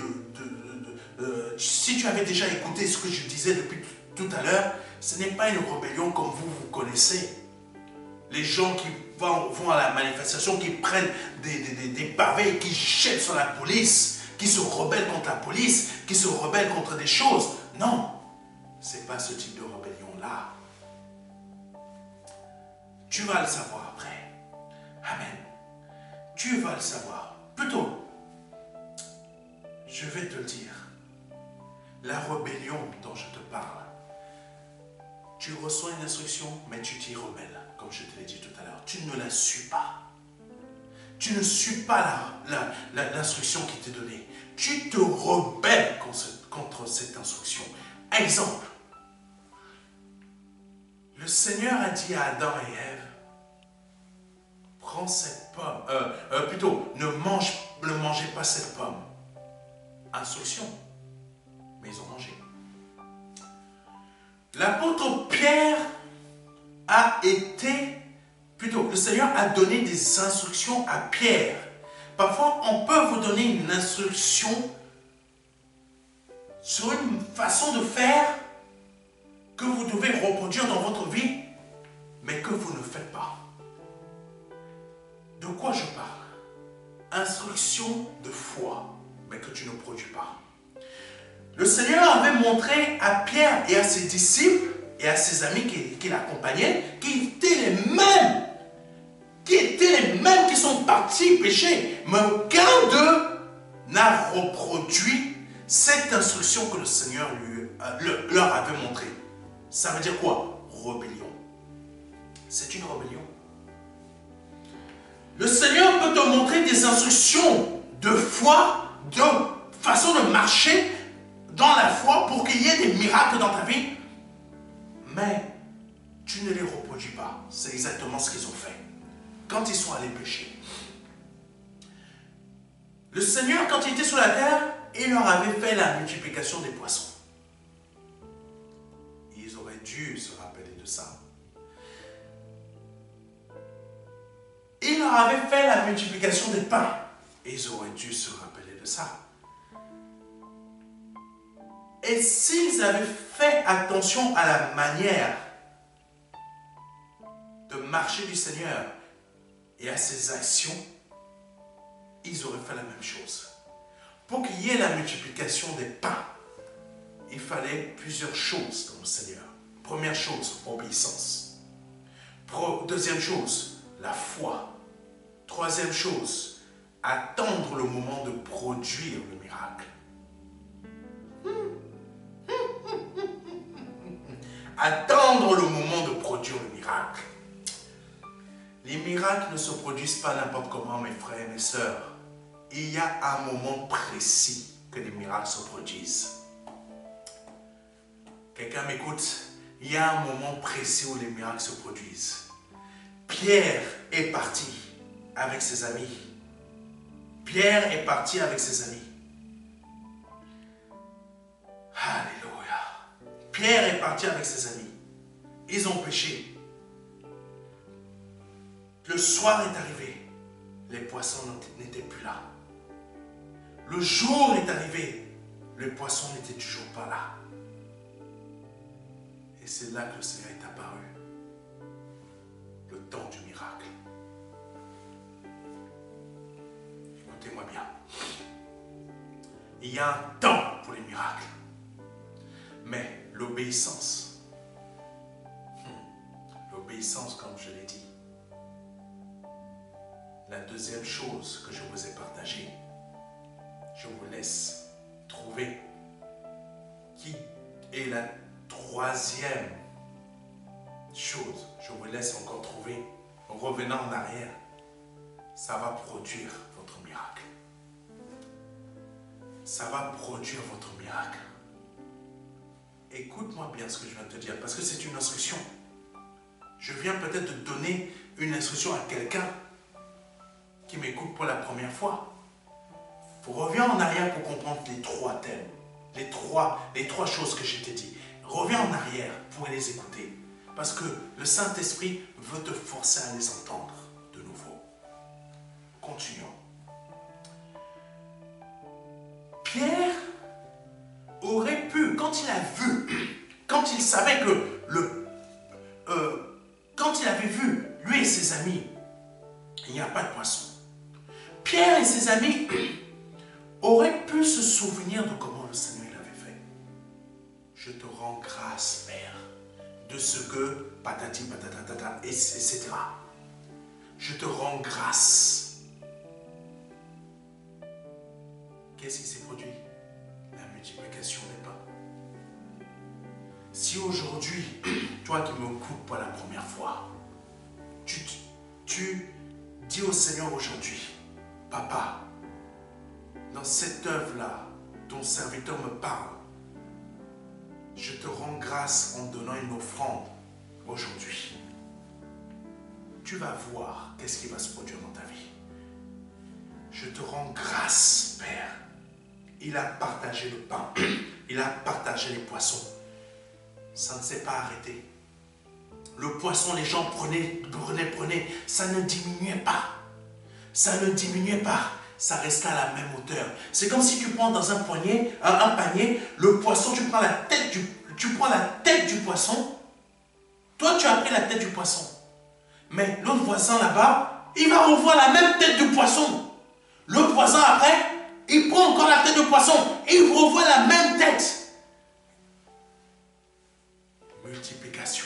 A: si tu avais déjà écouté ce que je disais depuis tout à l'heure, ce n'est pas une rébellion comme vous connaissez. Les gens qui vont à la manifestation, qui prennent des pavés, qui jettent sur la police, qui se rebellent contre la police, qui se rebellent contre des choses. Non, ce n'est pas ce type de rébellion-là. Tu vas le savoir après. Amen. Tu vas le savoir. Plutôt, je vais te le dire. La rébellion dont je te parle, tu reçois une instruction, mais tu t'y rebelles, comme je te l'ai dit tout à l'heure. Tu ne la suis pas. Tu ne suis pas l'instruction qui t'est donnée. Tu te rebelles contre cette instruction. Exemple. Le Seigneur a dit à Adam et Ève, prends cette pomme, ne mangez pas cette pomme. Instruction. Mais ils ont mangé. L'apôtre Pierre le Seigneur a donné des instructions à Pierre. Parfois, on peut vous donner une instruction sur une façon de faire que vous devez reproduire dans votre vie, mais que vous ne faites pas. De quoi je parle? Instruction de foi, mais que tu ne produis pas. Le Seigneur avait montré à Pierre et à ses disciples et à ses amis qui l'accompagnaient qu'ils étaient les mêmes qui sont partis pécher, mais aucun d'eux n'a reproduit cette instruction que le Seigneur leur avait montrée. Ça veut dire quoi? Rébellion. C'est une rébellion. Le Seigneur peut te montrer des instructions de foi, de façon de marcher dans la foi pour qu'il y ait des miracles dans ta vie, mais tu ne les reproduis pas. C'est exactement ce qu'ils ont fait quand ils sont allés pécher. Le Seigneur, quand il était sur la terre, il leur avait fait la multiplication des poissons. Ils auraient dû se rappeler de ça. Il leur avait fait la multiplication des pains. Ils auraient dû se rappeler de ça. Et s'ils avaient fait attention à la manière de marcher du Seigneur et à ses actions, ils auraient fait la même chose. Pour qu'il y ait la multiplication des pains, il fallait plusieurs choses dans le Seigneur. Première chose, obéissance. Deuxième chose, la foi. Troisième chose, attendre le moment de produire le miracle. Attendre le moment de produire le miracle. Les miracles ne se produisent pas n'importe comment, mes frères et mes sœurs. Il y a un moment précis que les miracles se produisent. Quelqu'un m'écoute? Il y a un moment précis où les miracles se produisent. Pierre est parti avec ses amis. Pierre est parti avec ses amis. Alléluia. Pierre est parti avec ses amis. Ils ont péché. Le soir est arrivé. Les poissons n'étaient plus là. Le jour est arrivé. Les poissons n'étaient toujours pas là. Et c'est là que le Seigneur est apparu. Le temps du miracle. Écoutez-moi bien. Il y a un temps pour les miracles. Mais l'obéissance puissance, comme je l'ai dit. La deuxième chose que je vous ai partagée, je vous laisse trouver qui est la troisième chose. Je vous laisse encore trouver, en revenant en arrière, ça va produire votre miracle. Ça va produire votre miracle. Écoute-moi bien ce que je viens de te dire, parce que c'est une instruction. Je viens peut-être de donner une instruction à quelqu'un qui m'écoute pour la première fois. Reviens en arrière pour comprendre les trois thèmes, les trois choses que je t'ai dit. Reviens en arrière pour les écouter, parce que le Saint-Esprit veut te forcer à les entendre de nouveau. Continuons. Pierre aurait pu, quand il a vu, quand il savait que quand il avait vu, lui et ses amis, il n'y a pas de poisson. Pierre et ses amis auraient pu se souvenir de comment le Seigneur l'avait fait. Je te rends grâce, Père, de ce que patati patatata, etc. Je te rends grâce. Qu'est-ce qui s'est produit? La multiplication des pains. Si aujourd'hui, toi qui me coupes pour la première fois, tu dis au Seigneur aujourd'hui, Papa, dans cette œuvre-là, ton serviteur me parle, je te rends grâce en donnant une offrande aujourd'hui. Tu vas voir qu'est-ce qui va se produire dans ta vie. Je te rends grâce, Père. Il a partagé le pain, il a partagé les poissons. Ça ne s'est pas arrêté. Le poisson, les gens prenaient, ça ne diminuait pas. Ça ne diminuait pas. Ça restait à la même hauteur. C'est comme si tu prends dans un panier, le poisson, tu prends la tête du poisson. Toi, tu as pris la tête du poisson. Mais l'autre voisin là-bas, il va revoir la même tête du poisson. L'autre voisin après, il prend encore la tête du poisson. Et il revoit la même tête. Multiplication.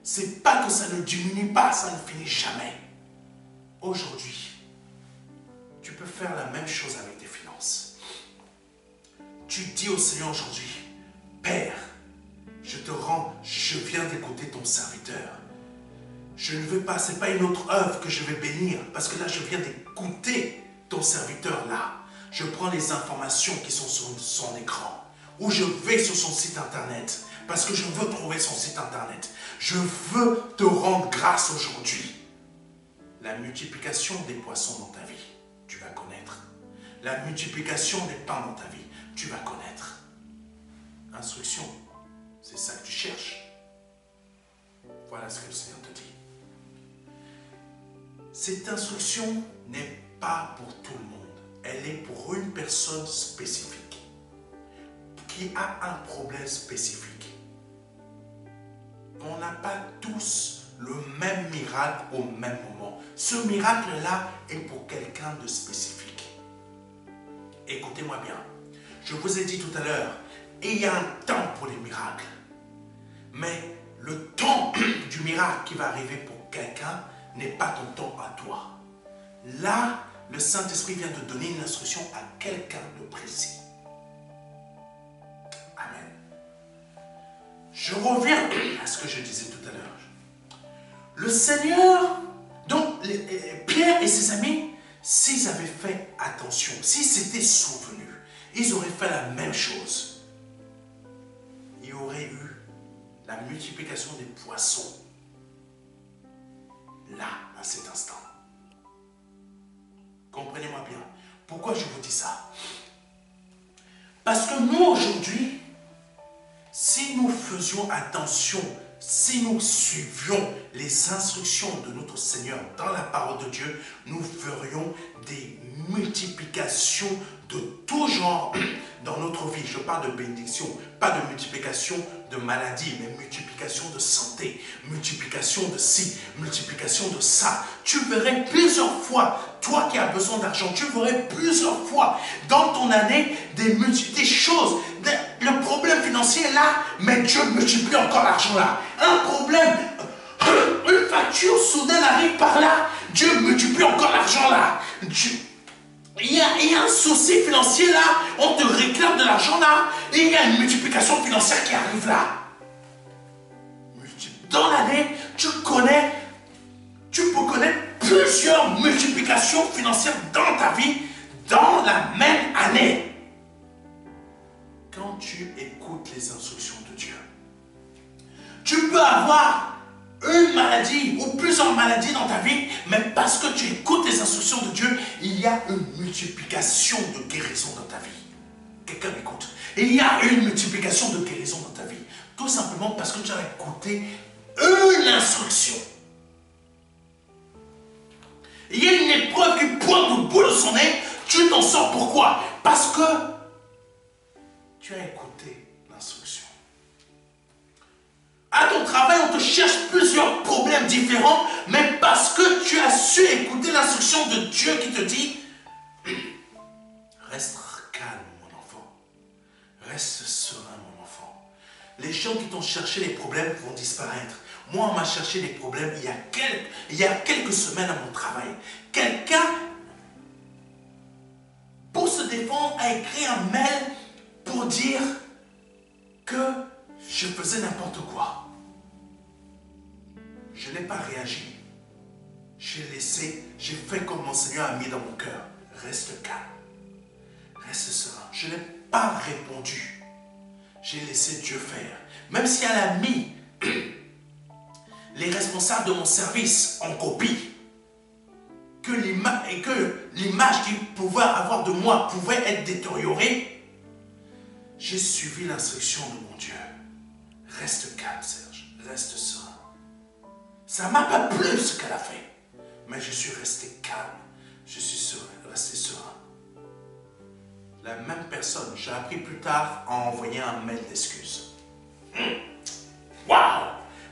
A: C'est pas que ça ne diminue pas, ça ne finit jamais. Aujourd'hui, tu peux faire la même chose avec tes finances. Tu dis au Seigneur aujourd'hui, Père, je viens d'écouter ton serviteur. Je ne veux pas, ce n'est pas une autre œuvre que je vais bénir, parce que là, je viens d'écouter ton serviteur là. Je prends les informations qui sont sur son écran, ou je vais sur son site internet, parce que je veux trouver son site internet. Je veux te rendre grâce aujourd'hui. La multiplication des poissons dans ta vie, tu vas connaître. La multiplication des pains dans ta vie, tu vas connaître. Instruction, c'est ça que tu cherches. Voilà ce que le Seigneur te dit. Cette instruction n'est pas pour tout le monde. Elle est pour une personne spécifique, qui a un problème spécifique. On n'a pas tous le même miracle au même moment. Ce miracle-là est pour quelqu'un de spécifique. Écoutez-moi bien. Je vous ai dit tout à l'heure, il y a un temps pour les miracles. Mais le temps du miracle qui va arriver pour quelqu'un n'est pas ton temps à toi. Là, le Saint-Esprit vient de donner une instruction à quelqu'un de précis. Amen. Je reviens à ce que je disais tout à l'heure. Le Seigneur, donc Pierre et ses amis, s'ils avaient fait attention, s'ils s'étaient souvenus, ils auraient fait la même chose. Il y aurait eu la multiplication des poissons. Là, à cet instant. Comprenez-moi bien. Pourquoi je vous dis ça? Parce que nous, aujourd'hui, si nous faisions attention, si nous suivions les instructions de notre Seigneur dans la parole de Dieu, nous ferions des multiplications de tout genre dans notre vie. Je parle de bénédiction, pas de multiplication de maladie, mais multiplication de santé, multiplication de ci, multiplication de ça. Tu verrais plusieurs fois, toi qui as besoin d'argent, tu verrais plusieurs fois dans ton année des choses. Le problème financier est là, mais Dieu multiplie encore l'argent là. Un problème facture soudaine arrive par là, Dieu multiplie encore l'argent là. Il y a un souci financier là, on te réclame de l'argent là, et il y a une multiplication financière qui arrive là. Dans l'année, tu peux connaître plusieurs multiplications financières dans ta vie, dans la même année. Quand tu écoutes les instructions de Dieu, tu peux avoir une maladie ou plusieurs maladies dans ta vie, mais parce que tu écoutes les instructions de Dieu, il y a une multiplication de guérison dans ta vie. Quelqu'un m'écoute. Il y a une multiplication de guérison dans ta vie. Tout simplement parce que tu as écouté une instruction. Il y a une épreuve qui pointe au bout de son nez, tu t'en sors. Pourquoi? Parce que tu as écouté l'instruction. À ton travail, on te cherche plusieurs problèmes différents, mais parce que tu as su écouter l'instruction de Dieu qui te dit reste calme mon enfant, reste serein mon enfant. Les gens qui t'ont cherché les problèmes vont disparaître. Moi, on m'a cherché des problèmes il y a quelques semaines à mon travail. Quelqu'un, pour se défendre, a écrit un mail pour dire que je faisais n'importe quoi. Je n'ai pas réagi. J'ai fait comme mon Seigneur a mis dans mon cœur. Reste calme. Reste serein. Je n'ai pas répondu. J'ai laissé Dieu faire. Même si elle a mis les responsables de mon service en copie, que l'image qu'ils pouvaient avoir de moi pouvait être détériorée, j'ai suivi l'instruction de mon Dieu. Reste calme, Serge. Reste serein. Ça ne m'a pas plu ce qu'elle a fait, mais je suis resté calme. Je suis resté serein. La même personne, j'ai appris plus tard, a envoyé un mail d'excuses. Waouh!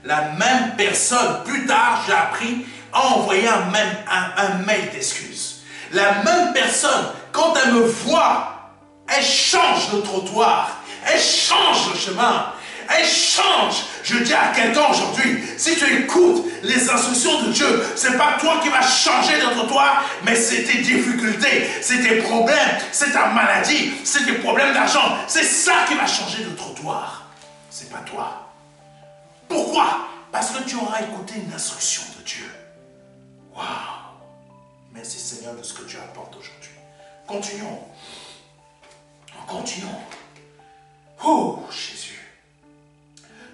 A: La même personne, plus tard, j'ai appris, a envoyé un mail d'excuses. La même personne, quand elle me voit, elle change le trottoir, elle change le chemin, elle change. Je dis à quelqu'un aujourd'hui, si tu écoutes les instructions de Dieu, ce n'est pas toi qui vas changer le trottoir, mais c'est tes difficultés, c'est tes problèmes, c'est ta maladie, c'est tes problèmes d'argent. C'est ça qui va changer le trottoir. C'est pas toi. Pourquoi? Parce que tu auras écouté une instruction de Dieu. Waouh! Merci Seigneur de ce que tu apportes aujourd'hui. Continuons. Continuons. Oh Jésus.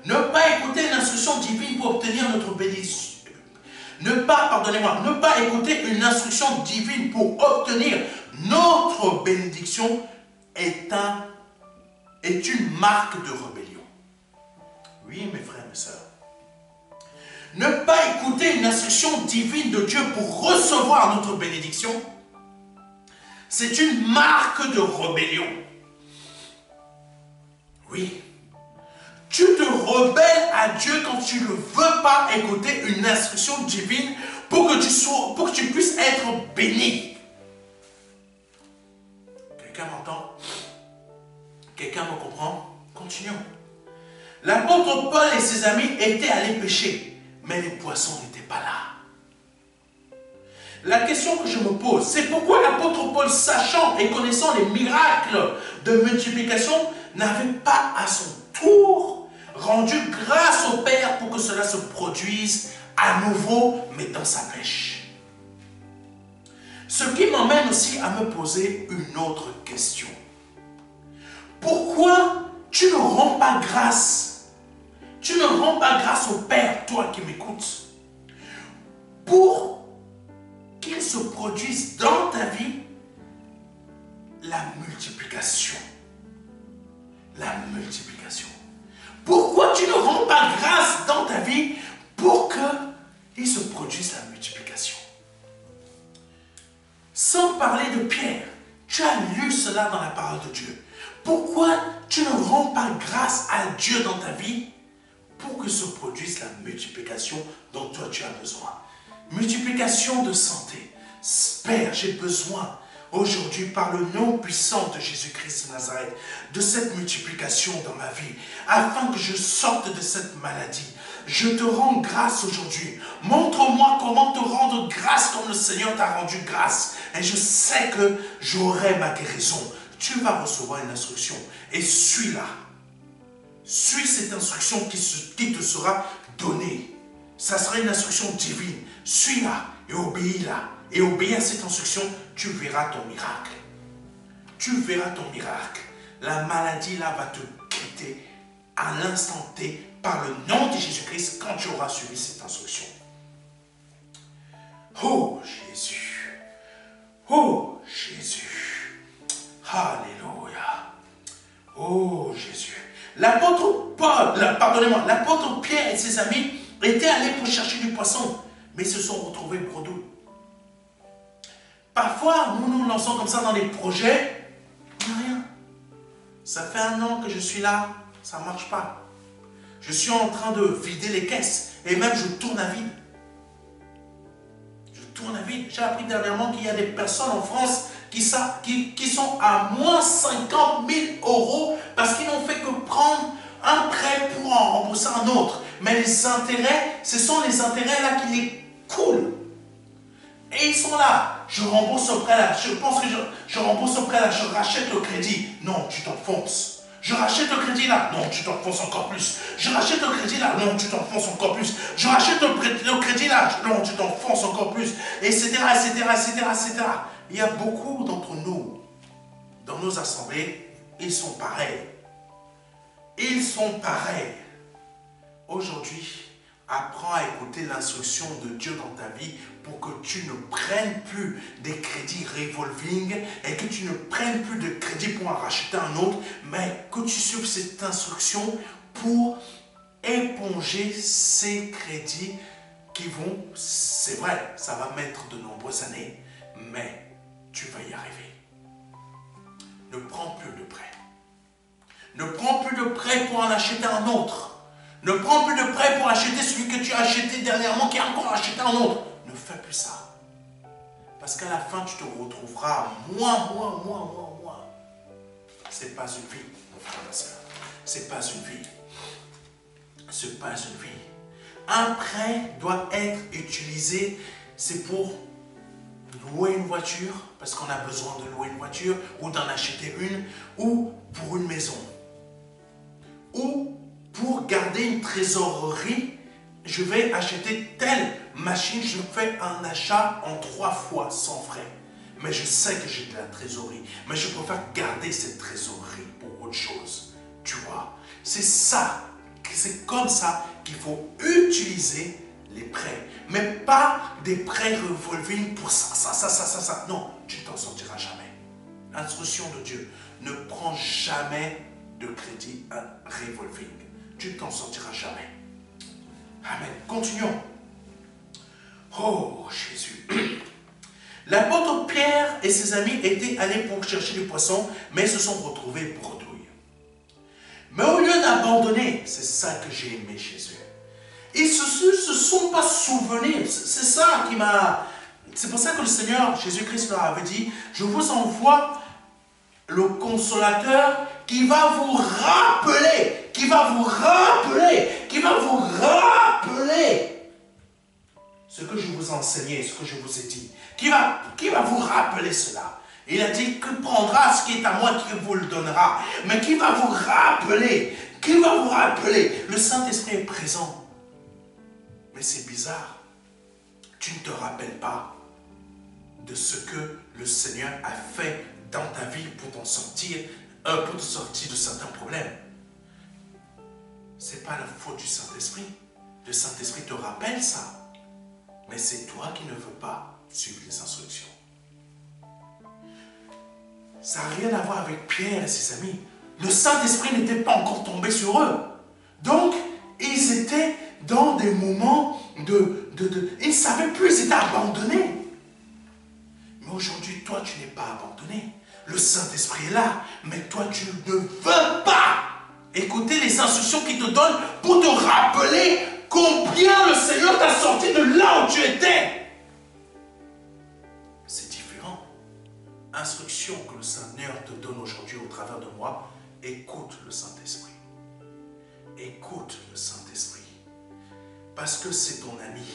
A: Ne pas écouter une instruction divine pour obtenir notre bénédiction. Ne pas écouter une instruction divine pour obtenir notre bénédiction est une marque de rébellion. Oui, mes frères et mes sœurs. Ne pas écouter une instruction divine de Dieu pour recevoir notre bénédiction, c'est une marque de rébellion. Oui. Tu te rebelles à Dieu quand tu ne veux pas écouter une instruction divine pour que tu puisses être béni. Quelqu'un m'entend? Quelqu'un me comprend? Continuons. L'apôtre Paul et ses amis étaient allés pêcher, mais les poissons n'étaient pas là. La question que je me pose, c'est pourquoi l'apôtre Paul, sachant et connaissant les miracles de multiplication, n'avait pas à son tour rendu grâce au Père pour que cela se produise à nouveau, mais dans sa pêche. Ce qui m'emmène aussi à me poser une autre question. Pourquoi tu ne rends pas grâce? Tu ne rends pas grâce au Père, toi qui m'écoutes, pour qu'il se produise dans ta vie la multiplication. La multiplication. Pourquoi tu ne rends pas grâce dans ta vie pour qu'il se produise la multiplication? Sans parler de Pierre, tu as lu cela dans la parole de Dieu. Pourquoi tu ne rends pas grâce à Dieu dans ta vie pour que se produise la multiplication dont toi tu as besoin? Multiplication de santé. Père, j'ai besoin. aujourd'hui, par le nom puissant de Jésus-Christ de Nazareth, de cette multiplication dans ma vie, afin que je sorte de cette maladie. Je te rends grâce aujourd'hui. Montre-moi comment te rendre grâce comme le Seigneur t'a rendu grâce. Et je sais que j'aurai ma guérison. Tu vas recevoir une instruction et suis-la. Suis cette instruction qui te sera donnée. Ça sera une instruction divine. Suis-la et obéis-la. Et obéis à cette instruction, tu verras ton miracle. Tu verras ton miracle. La maladie là va te quitter à l'instant T par le nom de Jésus-Christ quand tu auras suivi cette instruction. Oh Jésus. Oh Jésus. Alléluia. Oh Jésus. L'apôtre Pierre et ses amis étaient allés pour chercher du poisson, mais se sont retrouvés bredouilles. Parfois, nous nous lançons comme ça dans des projets, on n'a rien. Ça fait 1 an que je suis là, ça ne marche pas. Je suis en train de vider les caisses et même je tourne à vide. Je tourne à vide. J'ai appris dernièrement qu'il y a des personnes en France qui sont à moins 50 000 € parce qu'ils n'ont fait que prendre un prêt pour en rembourser un autre. Mais les intérêts, ce sont les intérêts là qui les coulent. Et ils sont là. Je rembourse ce prêt là. Je pense que je rembourse ce prêt là. Je rachète le crédit. Non, tu t'enfonces. Je rachète le crédit là. Non, tu t'enfonces encore plus. Je rachète le crédit là. Non, tu t'enfonces encore plus. Je rachète le crédit là. Non, tu t'enfonces encore plus. Etc., etc., etc., etc. Il y a beaucoup d'entre nous, dans nos assemblées, ils sont pareils. Ils sont pareils. Aujourd'hui, apprends à écouter l'instruction de Dieu dans ta vie pour que tu ne prennes plus des crédits revolving et que tu ne prennes plus de crédits pour en racheter un autre, mais que tu suives cette instruction pour éponger ces crédits qui vont, c'est vrai, ça va mettre de nombreuses années, mais tu vas y arriver. Ne prends plus de prêt. Ne prends plus de prêt pour en acheter un autre. Ne prends plus de prêt pour acheter celui que tu as acheté dernièrement, qui a encore acheté un autre. Ne fais plus ça. Parce qu'à la fin, tu te retrouveras moins. C'est pas une vie, mon frère et ma soeur. C'est pas une vie. C'est pas une vie. Un prêt doit être utilisé, c'est pour louer une voiture, parce qu'on a besoin de louer une voiture, ou d'en acheter une, ou pour une maison. Ou pour garder une trésorerie, je vais acheter telle machine, je fais un achat en 3 fois sans frais. Mais je sais que j'ai de la trésorerie, mais je préfère garder cette trésorerie pour autre chose. Tu vois, c'est ça, c'est comme ça qu'il faut utiliser les prêts. Mais pas des prêts revolving pour ça. Non, tu ne t'en sortiras jamais. Instruction de Dieu, ne prends jamais de crédit revolving. Tu ne t'en sortiras jamais. Amen. Continuons. Oh, Jésus. L'apôtre Pierre et ses amis étaient allés pour chercher du poisson, mais se sont retrouvés bredouilles. Mais au lieu d'abandonner, c'est ça que j'ai aimé chez eux. Ils ne se sont pas souvenus. C'est ça qui m'a... C'est pour ça que le Seigneur Jésus-Christ leur avait dit, je vous envoie le consolateur qui va vous rappeler, ce que je vous ai enseigné, ce que je vous ai dit, qui va vous rappeler cela. Il a dit que prendra ce qui est à moi, qui vous le donnera, mais qui va vous rappeler, le Saint-Esprit est présent. Mais c'est bizarre, tu ne te rappelles pas de ce que le Seigneur a fait dans ta vie pour te sortir de certains problèmes. Ce n'est pas la faute du Saint-Esprit. Le Saint-Esprit te rappelle ça. Mais c'est toi qui ne veux pas suivre les instructions. Ça n'a rien à voir avec Pierre et ses amis. Le Saint-Esprit n'était pas encore tombé sur eux. Donc, ils étaient dans des moments ils ne savaient plus, ils étaient abandonnés. Mais aujourd'hui, toi, tu n'es pas abandonné. Le Saint-Esprit est là, mais toi, tu ne veux pas écouter les instructions qu'il te donne pour te rappeler combien le Seigneur t'a sorti de là où tu étais. C'est différent. moi, écoute le Saint-Esprit. Écoute le Saint-Esprit. Parce que c'est ton ami.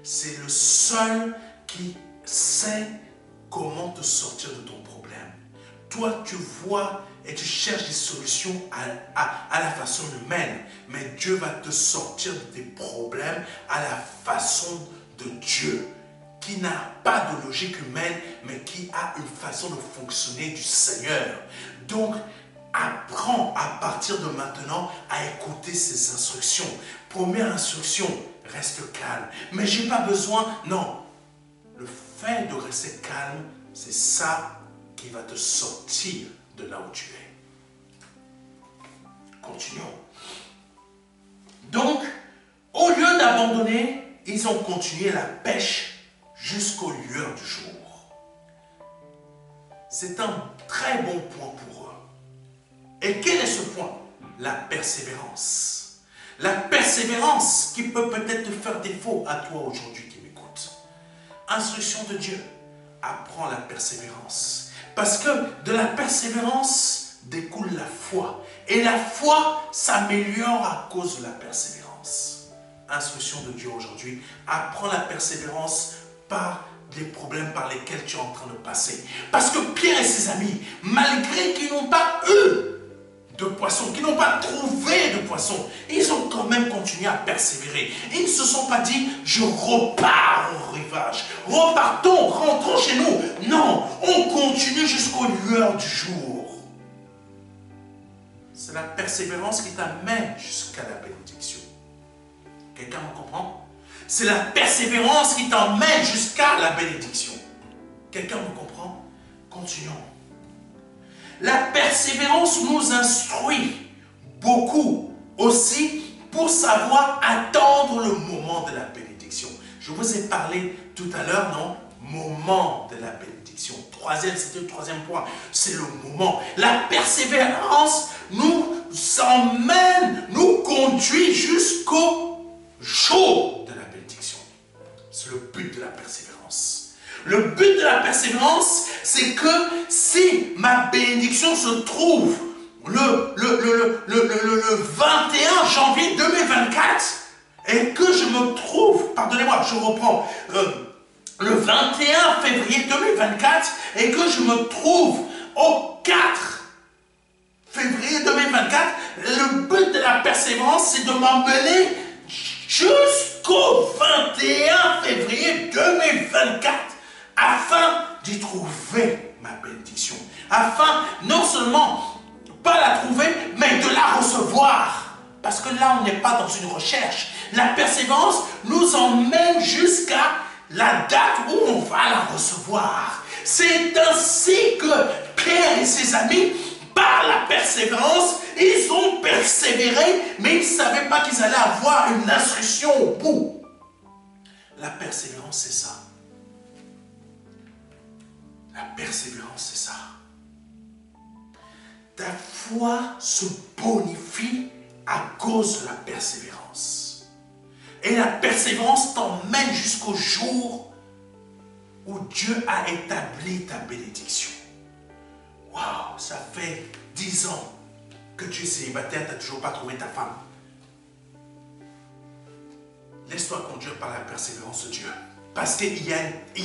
A: C'est le seul qui sait comment te sortir de ton problème. Toi, tu vois et tu cherches des solutions à la façon humaine. Mais Dieu va te sortir de tes problèmes à la façon de Dieu, qui n'a pas de logique humaine, mais qui a une façon de fonctionner du Seigneur. Donc, apprends à partir de maintenant à écouter ces instructions. Première instruction, reste calme. Mais j'ai pas besoin, non. Le fait de rester calme, c'est ça qui va te sortir de là où tu es. Continuons. Donc, au lieu d'abandonner, ils ont continué la pêche jusqu'aux lueurs du jour. C'est un très bon point pour eux. Et quel est ce point? La persévérance. La persévérance qui peut peut-être te faire défaut à toi aujourd'hui qui m'écoute. Instruction de Dieu. Apprends la persévérance. Parce que de la persévérance découle la foi. Et la foi s'améliore à cause de la persévérance. Instruction de Dieu aujourd'hui. Apprends la persévérance par les problèmes par lesquels tu es en train de passer. Parce que Pierre et ses amis, malgré qu'ils n'ont pas eu de poissons, qu'ils n'ont pas trouvé de poissons, ils ont quand même continué à persévérer. Ils ne se sont pas dit, je repars au rivage. Repartons, rentrons chez nous. Non, on continue jusqu'aux lueurs du jour. C'est la persévérance qui t'amène jusqu'à la bénédiction. Quelqu'un me comprend? C'est la persévérance qui t'emmène jusqu'à la bénédiction. Quelqu'un me comprend? Continuons. La persévérance nous instruit beaucoup aussi pour savoir attendre le moment de la bénédiction. Je vous ai parlé tout à l'heure, non? Moment de la bénédiction. C'était le troisième point. C'est le moment. La persévérance nous emmène, nous conduit jusqu'au jour de la bénédiction. C'est le but de la persévérance. Le but de la persévérance, c'est que si ma bénédiction se trouve le 21 janvier 2024 et que je me trouve, pardonnez-moi, je reprends, le 21 février 2024 et que je me trouve au 4 février 2024, le but de la persévérance, c'est de m'emmener jusqu'au 21 février 2024 afin d'y trouver ma bénédiction. Afin non seulement pas la trouver, mais de la recevoir. Parce que là, on n'est pas dans une recherche. La persévérance nous emmène jusqu'à la date où on va la recevoir. C'est ainsi que Pierre et ses amis, par la persévérance, ils ont persévéré, mais ils ne savaient pas qu'ils allaient avoir une instruction au bout. La persévérance, c'est ça. La persévérance, c'est ça. Ta foi se bonifie à cause de la persévérance. Et la persévérance t'emmène jusqu'au jour où Dieu a établi ta bénédiction. Waouh, ça fait 10 ans que tu es célibataire, tu n'as toujours pas trouvé ta femme. Laisse-toi conduire par la persévérance de Dieu. Parce qu'il y a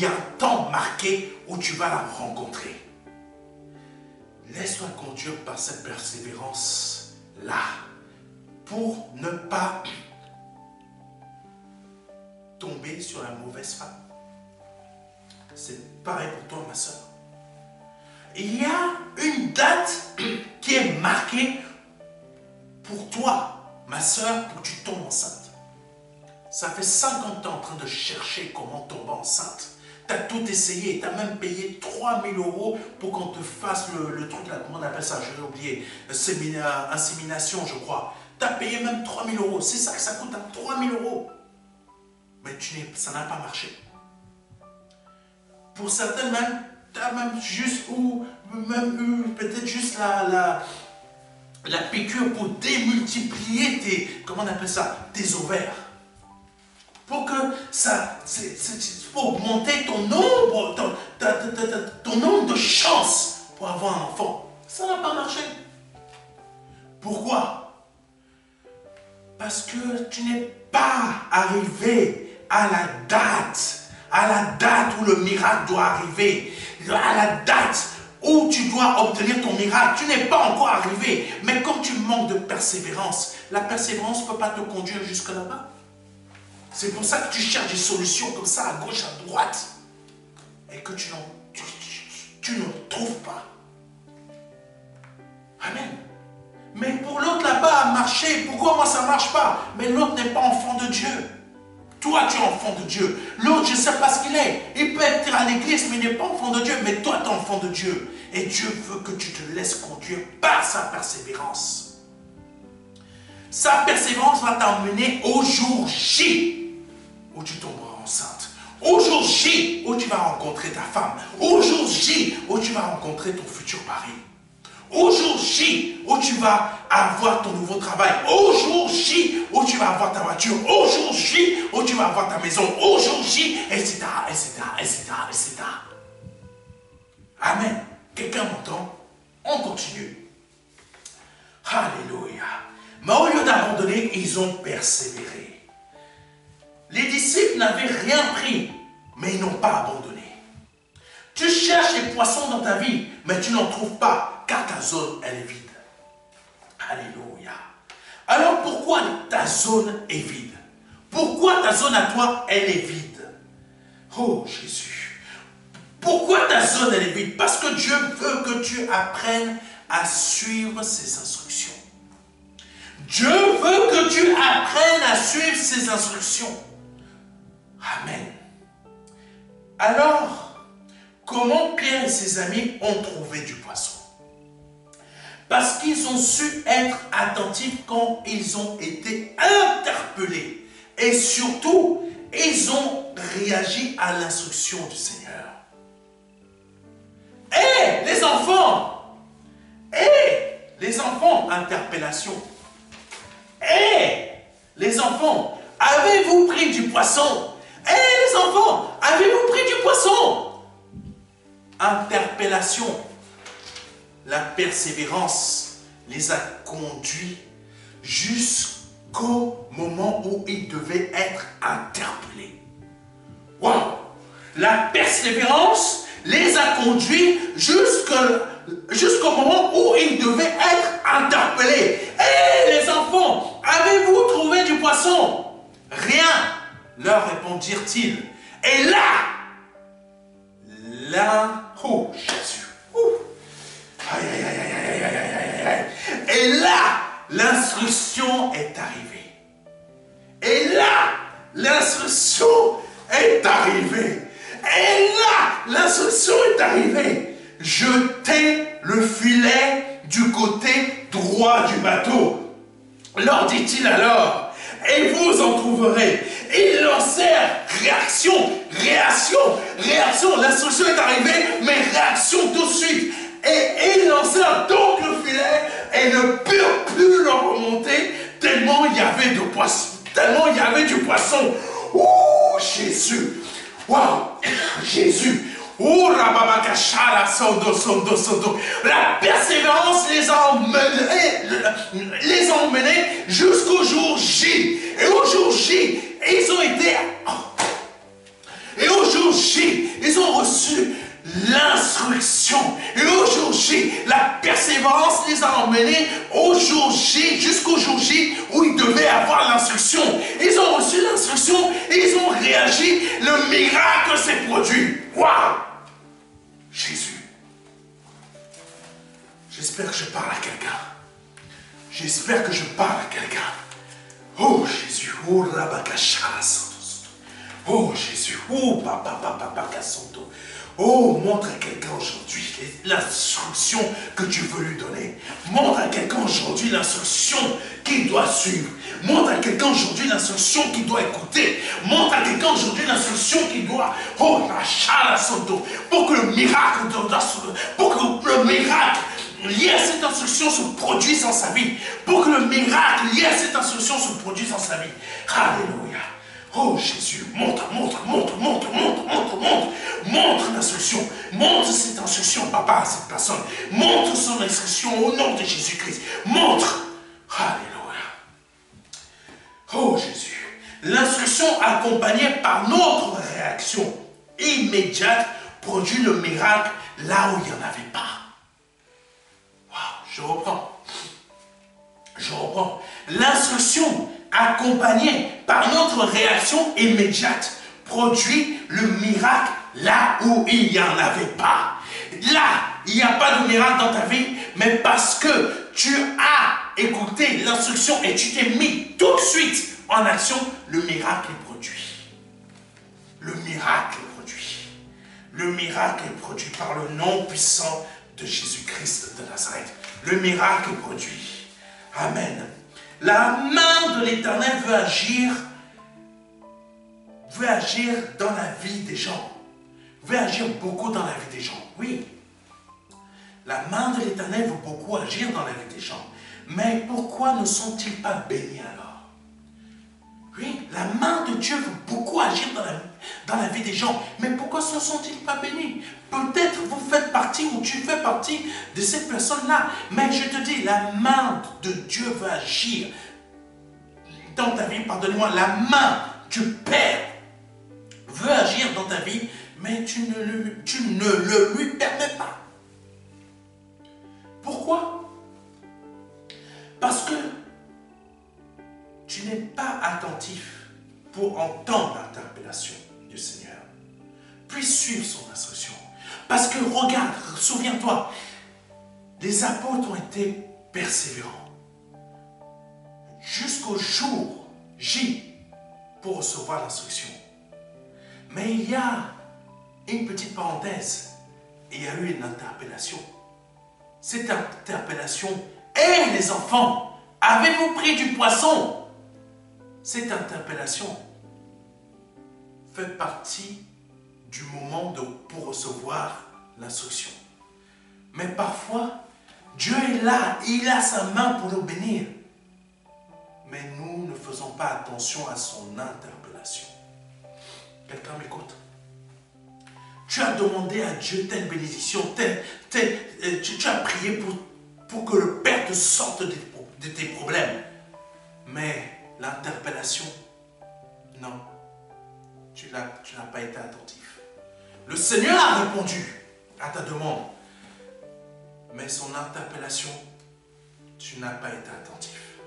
A: un temps marqué où tu vas la rencontrer. Laisse-toi conduire par cette persévérance-là pour ne pas tomber sur la mauvaise femme. C'est pareil pour toi, ma soeur. Il y a une date qui est marquée pour toi, ma soeur, pour que tu tombes enceinte. Ça fait 50 ans en train de chercher comment tomber enceinte. Tu as tout essayé, tu as même payé 3 000 € pour qu'on te fasse le truc là, comment on appelle ça, je l'ai oublié, insémination je crois. Tu as payé même 3 000 €, c'est ça que ça coûte, 3 000 €. Mais ça n'a pas marché. Pour certaines même, tu as même juste, ou même eu peut-être juste la piqûre pour démultiplier tes, comment on appelle ça, tes ovaires. Pour que ça, pour augmenter ton nombre, ton nombre de chances pour avoir un enfant. Ça n'a pas marché. Pourquoi? Parce que tu n'es pas arrivé à la date où le miracle doit arriver, à la date où tu dois obtenir ton miracle. Tu n'es pas encore arrivé. Mais quand tu manques de persévérance, la persévérance ne peut pas te conduire jusque là-bas. C'est pour ça que tu cherches des solutions comme ça, à gauche, à droite, et que tu ne trouves pas. Amen. Mais pour l'autre là-bas a marché. Pourquoi moi ça ne marche pas? Mais l'autre n'est pas enfant de Dieu. Toi tu es enfant de Dieu. L'autre je ne sais pas ce qu'il est. Il peut être à l'église mais il n'est pas enfant de Dieu. Mais toi tu es enfant de Dieu. Et Dieu veut que tu te laisses conduire par sa persévérance. Sa persévérance va t'emmener au jour J où tu tomberas enceinte. Au jour J où tu vas rencontrer ta femme. Au jour J où tu vas rencontrer ton futur mari. Au jour J où tu vas avoir ton nouveau travail. Au jour J où tu vas avoir ta voiture. Au jour J où tu vas avoir ta maison. Au jour J, etc., etc., etc., etc. Amen. Quelqu'un m'entend? On continue. Alléluia. Mais au lieu d'abandonner, ils ont persévéré. Les disciples n'avaient rien pris, mais ils n'ont pas abandonné. Tu cherches les poissons dans ta vie, mais tu n'en trouves pas, car ta zone, elle est vide. Alléluia. Alors pourquoi ta zone est vide? Pourquoi ta zone à toi, elle est vide? Oh Jésus. Pourquoi ta zone, elle est vide? Parce que Dieu veut que tu apprennes à suivre ses instructions. Dieu veut que tu apprennes à suivre ses instructions. Amen. Alors, comment Pierre et ses amis ont trouvé du poisson? Parce qu'ils ont su être attentifs quand ils ont été interpellés. Et surtout, ils ont réagi à l'instruction du Seigneur. Hé, les enfants! Hé, les enfants, interpellation. Hé, les enfants, avez-vous pris du poisson? Hé, les enfants, avez-vous pris du poisson? Interpellation. La persévérance les a conduits jusqu'au moment où ils devaient être interpellés. Waouh! La persévérance les a conduits jusqu'au moment où ils devaient être interpellés. Hé, les enfants, avez-vous trouvé du poisson? Rien, leur répondirent-ils. Et là, oh Jésus, aïe, aïe, aïe, aïe, aïe, aïe, aïe, aïe. Et là, l'instruction est arrivée. Et là, l'instruction est arrivée. Et là, l'instruction est arrivée. Jetez le filet du côté droit du bateau. Leur dit-il alors, et vous en trouverez. Ils lancèrent réaction. L'instruction est arrivée, mais réaction tout de suite. Et ils lancèrent donc le filet et ne purent plus le remonter tellement il y avait de poisson, tellement il y avait du poisson. Oh Jésus! Waouh! Jésus! Oh Rababakashala Sondo. La persévérance les a emmenés jusqu'au jour J. Et au jour J, ils ont été. Et au jour J, ils ont reçu l'instruction. Et au jour J, la persévérance les a emmenés au jour J, jusqu'au jour J où ils devaient avoir l'instruction. Ils ont reçu l'instruction et ils ont réagi. Le miracle s'est produit. Waouh! Jésus. J'espère que je parle à quelqu'un. J'espère que je parle à quelqu'un. Oh Jésus. Oh Rabakashara Santo. Oh Jésus. Oh Papa Santo. Oh, montre à quelqu'un aujourd'hui l'instruction que tu veux lui donner. Montre à quelqu'un aujourd'hui l'instruction qu'il doit suivre. Montre à quelqu'un aujourd'hui l'instruction qu'il doit écouter. Montre à quelqu'un aujourd'hui l'instruction qu'il doit... Oh, la santo. Pour que le miracle lié à cette instruction se produise dans sa vie. Pour que le miracle lié à cette instruction se produise dans sa vie. Alléluia. Oh Jésus, montre, montre, montre, montre, montre, montre, montre, montre l'instruction, montre cette instruction, papa, à cette personne, montre son instruction au nom de Jésus-Christ, montre. Alléluia. Oh Jésus, l'instruction accompagnée par notre réaction immédiate produit le miracle là où il n'y en avait pas. Wow, je reprends. Je reprends. L'instruction accompagnée par notre réaction immédiate produit le miracle là où il n'y en avait pas. Là, il n'y a pas de miracle dans ta vie, mais parce que tu as écouté l'instruction et tu t'es mis tout de suite en action, le miracle est produit. Le miracle est produit. Le miracle est produit par le nom puissant de Jésus-Christ de Nazareth. Le miracle est produit. Amen. La main de l'Éternel veut agir dans la vie des gens. Veut agir beaucoup dans la vie des gens. Oui. La main de l'Éternel veut beaucoup agir dans la vie des gens. Mais pourquoi ne sont-ils pas bénis alors? Oui, la main de Dieu veut beaucoup agir dans la vie des gens. Mais pourquoi ne sont-ils pas bénis? Peut-être vous faites partie ou tu fais partie de ces personnes-là. Mais je te dis, la main de Dieu veut agir dans ta vie. Pardonne-moi, la main du Père veut agir dans ta vie, mais tu ne le lui permets pas. Pourquoi? Parce que tu n'es pas attentif pour entendre l'interpellation du Seigneur. Puis suivre son instruction. Parce que regarde, souviens-toi, les apôtres ont été persévérants jusqu'au jour J pour recevoir l'instruction. Mais il y a une petite parenthèse. Il y a eu une interpellation. Cette interpellation, hé les enfants, avez-vous pris du poisson? Cette interpellation fait partie du moment pour recevoir l'instruction. Mais parfois, Dieu est là, il a sa main pour nous bénir. Mais nous ne faisons pas attention à son interpellation. Quelqu'un m'écoute? Tu as demandé à Dieu telle bénédiction, tu as prié pour que le Père te sorte de tes problèmes. Mais l'interpellation, non, tu n'as pas été attentif. Le Seigneur a répondu à ta demande, mais son interpellation, tu n'as pas été attentif.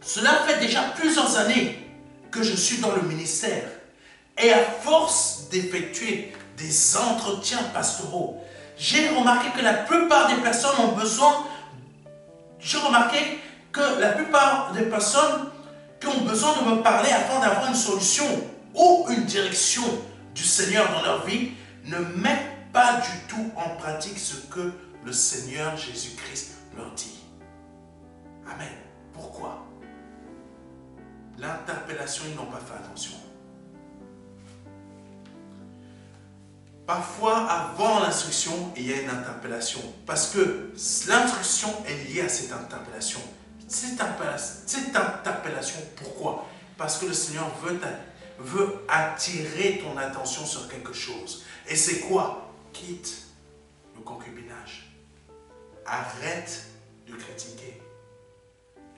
A: Cela fait déjà plusieurs années que je suis dans le ministère et à force d'effectuer des entretiens pastoraux, j'ai remarqué que la plupart des personnes ont besoin, que la plupart des personnes qui ont besoin de me parler afin d'avoir une solution ou une direction du Seigneur dans leur vie ne mettent pas du tout en pratique ce que le Seigneur Jésus-Christ leur dit. Amen. Pourquoi? L'interpellation, ils n'ont pas fait attention. Parfois, avant l'instruction, il y a une interpellation. Parce que l'instruction est liée à cette interpellation. Cette interpellation, pourquoi? Parce que le Seigneur veut attirer ton attention sur quelque chose. Et c'est quoi? Quitte le concubinage. Arrête de critiquer.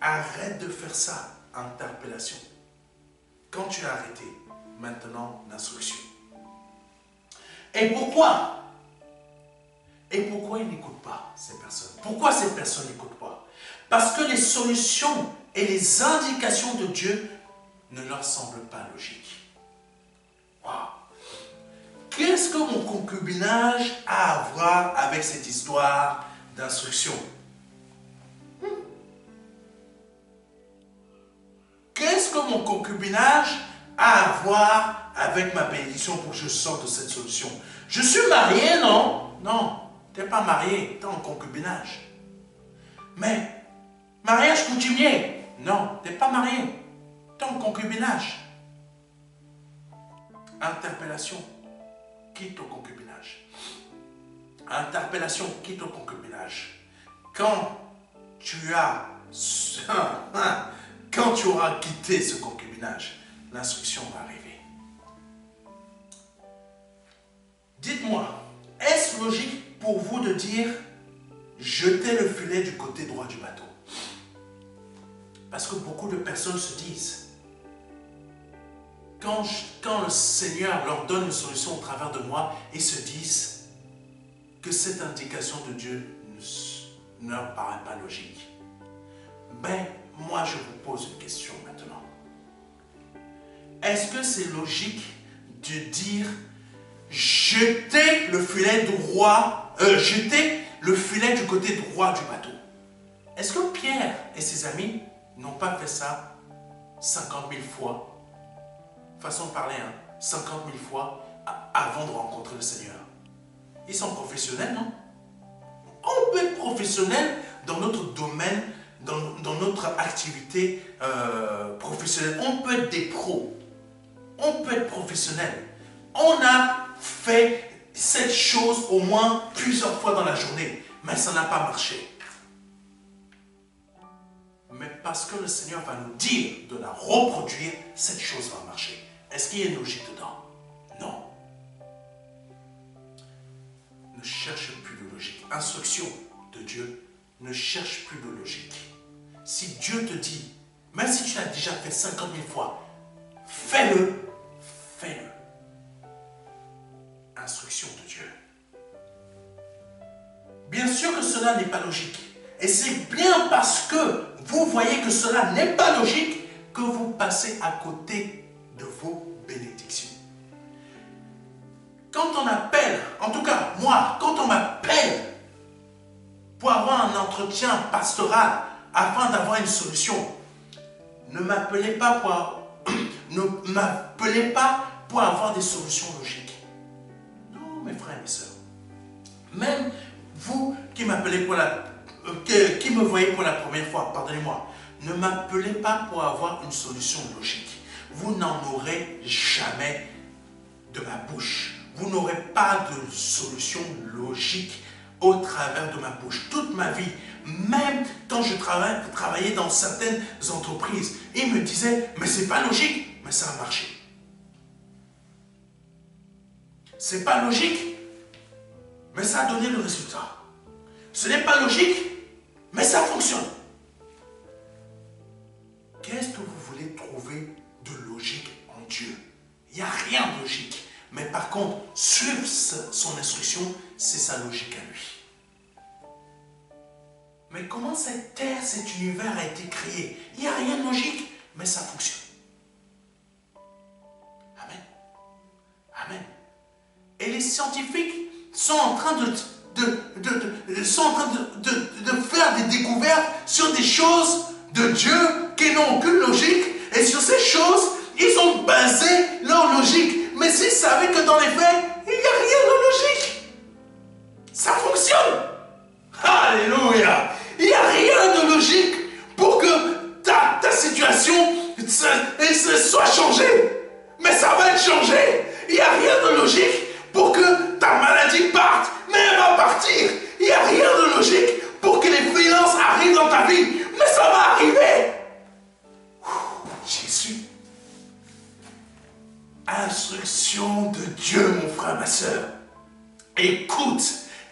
A: Arrête de faire ça. Interpellation. Quand tu as arrêté, maintenant l'instruction. Et pourquoi? Et pourquoi ils n'écoutent pas ces personnes? Pourquoi ces personnes n'écoutent pas? Parce que les solutions et les indications de Dieu ne leur semblent pas logiques. Wow. Qu'est-ce que mon concubinage a à voir avec cette histoire d'instruction? Qu'est-ce que mon concubinage a à voir avec ma bénédiction pour que je sorte de cette solution? Je suis marié, non? Non, tu n'es pas marié, tu es en concubinage. Mais, mariage coutumier? Non, tu n'es pas marié, tu es en concubinage. Interpellation, quitte au concubinage. Interpellation, quitte au concubinage. Quand tu auras quitté ce concubinage, l'instruction va arriver. Dites-moi, est-ce logique pour vous de dire jetez le filet du côté droit du bateau? Parce que beaucoup de personnes se disent, quand le Seigneur leur donne une solution au travers de moi, ils se disent que cette indication de Dieu ne leur paraît pas logique. Ben, moi je vous pose une question maintenant. Est-ce que c'est logique de dire jetez le filet jetez le filet du côté droit du bateau? Est-ce que Pierre et ses amis n'ont pas fait ça 50 000 fois? Façon de parler, 50 000 fois avant de rencontrer le Seigneur. Ils sont professionnels, non? On peut être professionnel dans notre domaine, dans notre activité professionnelle. On peut être des pros. On peut être professionnel. On a fait cette chose au moins plusieurs fois dans la journée, mais ça n'a pas marché. Mais parce que le Seigneur va nous dire de la reproduire, cette chose va marcher. Est-ce qu'il y a une logique dedans? Non. Ne cherche plus de logique. Instruction de Dieu, ne cherche plus de logique. Si Dieu te dit, même si tu l'as déjà fait 50 000 fois, fais-le, fais-le. Instruction de Dieu. Bien sûr que cela n'est pas logique. Et c'est bien parce que vous voyez que cela n'est pas logique que vous passez à côté de vos bénédictions. Quand on appelle, en tout cas moi, quand on m'appelle pour avoir un entretien pastoral afin d'avoir une solution, ne m'appelez pas pour avoir des solutions logiques. Non, mes frères et mes sœurs. Même vous qui m'appelez qui me voyez pour la première fois, pardonnez-moi, ne m'appelez pas pour avoir une solution logique. Vous n'en aurez jamais de ma bouche. Vous n'aurez pas de solution logique au travers de ma bouche. Toute ma vie, même quand je travaillais dans certaines entreprises, ils me disaient, mais c'est pas logique, mais ça a marché. C'est pas logique, mais ça a donné le résultat. Ce n'est pas logique, mais ça fonctionne. Qu'est-ce que vous voulez trouver de logique en Dieu? Il n'y a rien de logique. Mais par contre, suivre son instruction, c'est sa logique à lui. Mais comment cette terre, cet univers a été créé? Il n'y a rien de logique, mais ça fonctionne. Amen. Amen. Et les scientifiques sont en train de faire des découvertes sur des choses de Dieu qui n'ont aucune logique. Et sur ces choses, ils ont basé leur logique. Mais s'ils savaient que dans les faits, il n'y a rien de logique. Ça fonctionne. Alléluia. Il n'y a rien de logique pour que ta situation soit changée. Mais ça va être changé. Il n'y a rien de logique pour que ta maladie parte. Mais elle va partir. Il n'y a rien de logique pour que les finances arrivent dans ta vie. Mais ça va arriver. Jésus. Instruction de Dieu, mon frère, ma soeur. Écoute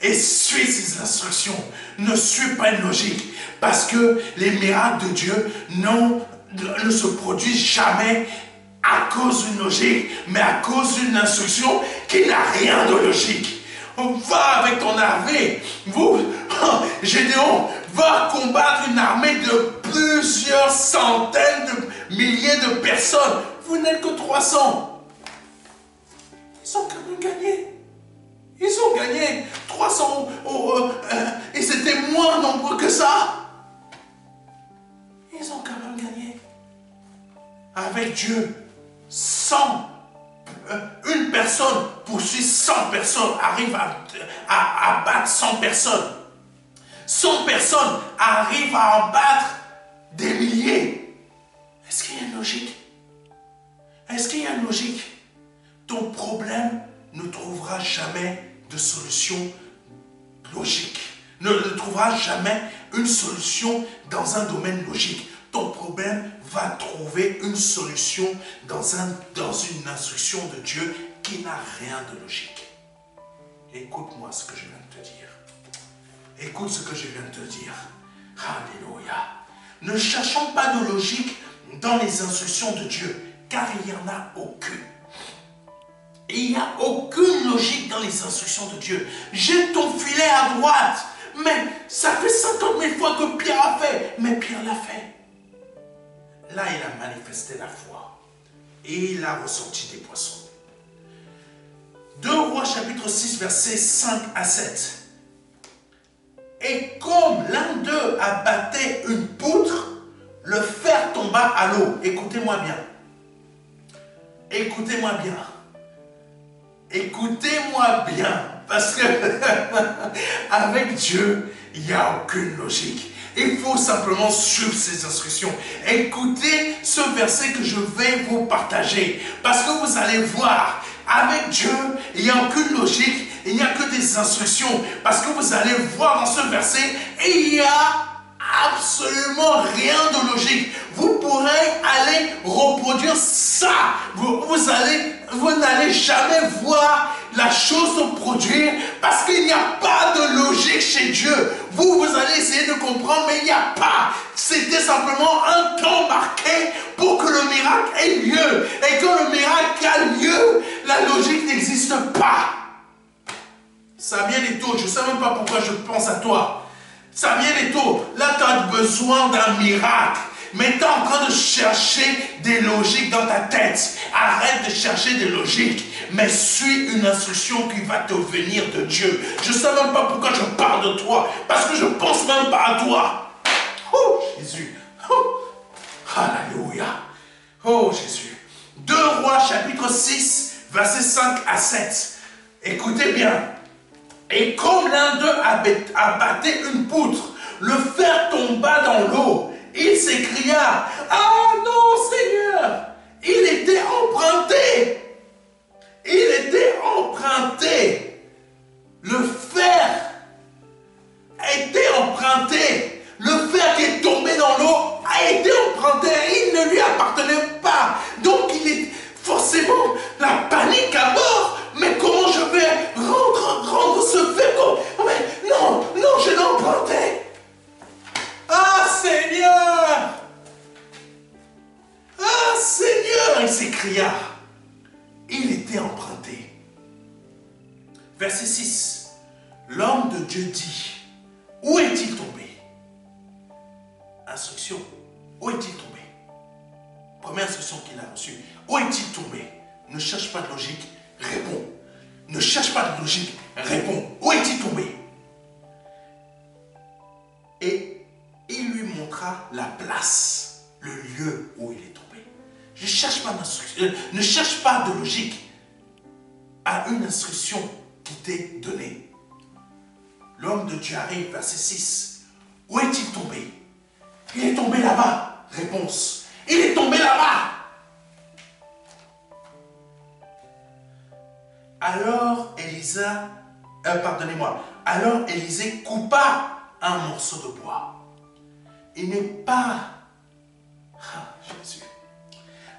A: et suis ses instructions. Ne suis pas une logique. Parce que les miracles de Dieu ne se produisent jamais à cause d'une logique, mais à cause d'une instruction qui n'a rien de logique. Va avec ton armée. Gédéon va combattre une armée de plusieurs centaines de milliers de personnes. Vous n'êtes que 300. Ils ont quand même gagné. Ils ont gagné 300 et c'était moins nombreux que ça. Ils ont quand même gagné. Avec Dieu, une personne poursuit 100 personnes, arrive à battre 100 personnes. 100 personnes arrivent à en battre des milliers. Est-ce qu'il y a une logique? Est-ce qu'il y a une logique? Ton problème ne trouvera jamais de solution logique. Ne trouvera jamais une solution dans un domaine logique. Ton problème va trouver une solution dans une instruction de Dieu qui n'a rien de logique. Écoute-moi ce que je viens de te dire. Écoute ce que je viens de te dire. Alléluia. Ne cherchons pas de logique dans les instructions de Dieu, car il n'y en a aucune. Il n'y a aucune logique dans les instructions de Dieu. Jette ton filet à droite. Mais ça fait 50 000 fois que Pierre a fait. Mais Pierre l'a fait. Là, il a manifesté la foi. Et il a ressorti des poissons. 2 Rois chapitre 6, versets 5 à 7. Et comme l'un d'eux abattait une poutre, le fer tomba à l'eau. Écoutez-moi bien. Écoutez-moi bien. Écoutez-moi bien. Parce que avec Dieu, il n'y a aucune logique. Il faut simplement suivre ses instructions. Écoutez ce verset que je vais vous partager. Parce que vous allez voir, avec Dieu, il n'y a aucune logique. Il n'y a que des instructions. Parce que vous allez voir dans ce verset, il n'y a absolument rien de logique. Vous pourrez aller reproduire ça. Vous n'allez jamais voir la chose se produire parce qu'il n'y a pas de logique chez Dieu. Vous allez essayer de comprendre, mais il n'y a pas. C'était simplement un temps marqué pour que le miracle ait lieu. Et quand le miracle a lieu, la logique n'existe pas. Samuel Eto'o, je ne sais même pas pourquoi je pense à toi. Samuel Eto'o, là tu as besoin d'un miracle. Mais tu es en train de chercher des logiques dans ta tête. Arrête de chercher des logiques. Mais suis une instruction qui va te venir de Dieu. Je ne sais même pas pourquoi je parle de toi. Parce que je ne pense même pas à toi. Oh Jésus. Oh. Alléluia. Oh Jésus. 2 Rois chapitre 6, versets 5 à 7. Écoutez bien. Et comme l'un d'eux abattait une poutre, le fer tomba dans l'eau. Il s'écria, « Ah non, Seigneur, il était emprunté. Il était emprunté. Le fer était emprunté. Le fer qui est tombé dans l'eau a été emprunté. Il ne lui appartenait pas. Donc il est forcément la panique à bord. Mais comment je vais rendre ce fer? Mais non, je l'ai emprunté. Ah Seigneur! Ah Seigneur! Il s'écria. Il était emprunté. Verset 6. L'homme de Dieu dit, où est-il tombé? Instruction. Où est-il tombé? Première instruction qu'il a reçue. Où est-il tombé? Ne cherche pas de logique, réponds. Ne cherche pas de logique, réponds. Où est-il tombé? Et il lui montra la place, le lieu où il est tombé. Ne cherche pas de logique à une instruction qui t'est donnée. L'homme de Dieu arrive, verset 6. Où est-il tombé? Il est tombé là-bas. Réponse. Il est tombé là-bas. Alors alors Élisée coupa un morceau de bois. Il n'est pas... Ah, Jésus.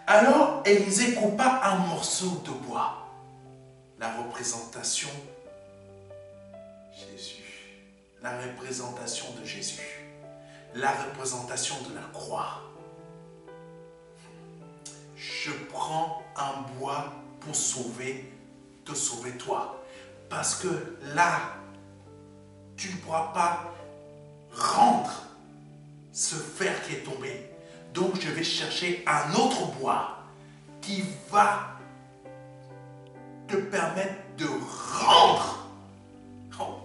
A: Alors Élisée coupa un morceau de bois. La représentation, Jésus. La représentation de Jésus. La représentation de la croix. Je prends un bois pour te sauver toi. Parce que là, tu ne pourras pas rendre ce fer qui est tombé. Donc je vais chercher un autre bois qui va te permettre de rendre. Oh.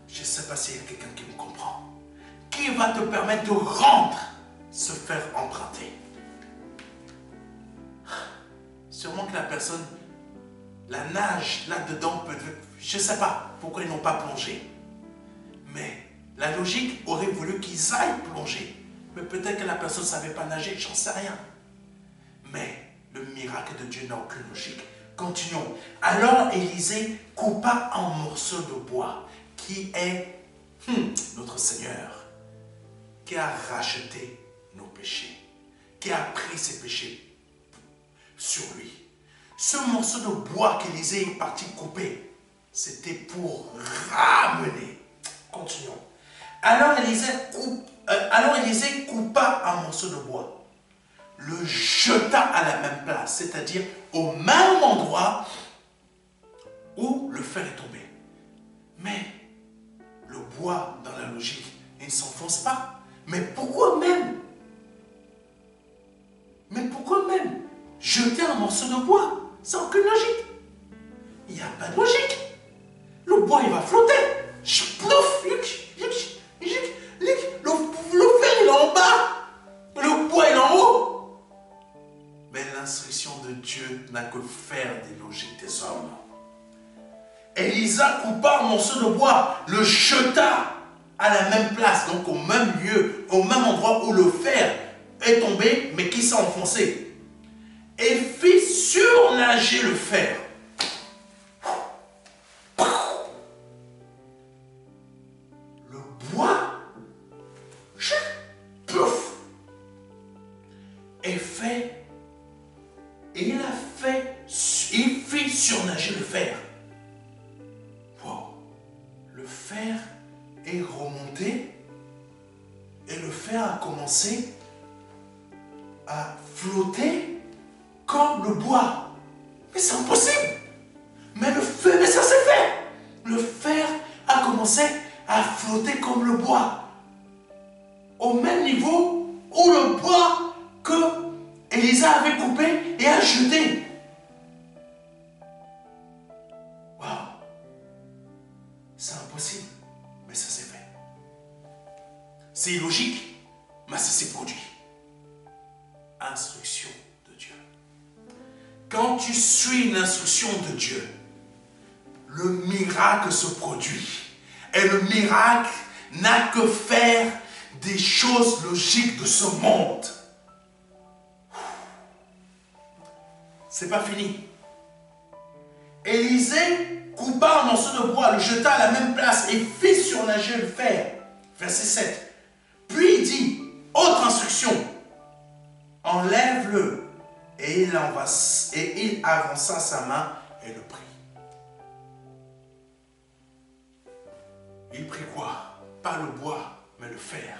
A: Je ne sais pas s'il y a quelqu'un qui me comprend. Qui va te permettre de rendre ce fer emprunté. Sûrement que la personne, la nage là-dedans peut... Je ne sais pas pourquoi ils n'ont pas plongé. Mais la logique aurait voulu qu'ils aillent plonger. Mais peut-être que la personne ne savait pas nager, j'en sais rien. Mais le miracle de Dieu n'a aucune logique. Continuons. Alors Élisée coupa un morceau de bois qui est notre Seigneur, qui a racheté nos péchés, qui a pris ses péchés sur lui. Ce morceau de bois qu'Élisée est parti couper, c'était pour ramener. Continuons. Alors Élisée coupa un morceau de bois, le jeta à la même place, c'est-à-dire au même endroit où le fer est tombé. Mais le bois, dans la logique, il ne s'enfonce pas. Mais pourquoi même? Jeter un morceau de bois? Ça n'a aucune logique. Il n'y a pas de logique. Le bois, il va flotter. Le fer, il est en bas. Le bois, il est en haut. Mais l'instruction de Dieu n'a que faire des logiques des hommes. Élisa coupa un morceau de bois, le jeta à la même place, donc au même lieu, au même endroit où le fer est tombé, mais qui s'est enfoncé. Et fit surnager le fer. Le bois, pouf, il fit surnager le fer. Wow. Le fer est remonté et le fer a commencé à flotter comme le bois. Mais c'est impossible. Mais ça s'est fait. Le fer a commencé à flotter comme le bois. Au même niveau où le bois que Élisa avait coupé et a jeté. Waouh. C'est impossible. Mais ça s'est fait. C'est illogique. Mais ça s'est produit. Instruction de Dieu. Quand tu suis une instruction de Dieu, le miracle se produit. Et le miracle n'a que faire des choses logiques de ce monde. C'est pas fini. Élisée coupa un morceau de bois, le jeta à la même place et fit surnager le fer. Verset 7. Puis il dit, autre instruction, enlève-le. Et il avança sa main et le prit. Il prit quoi? Pas le bois, mais le fer.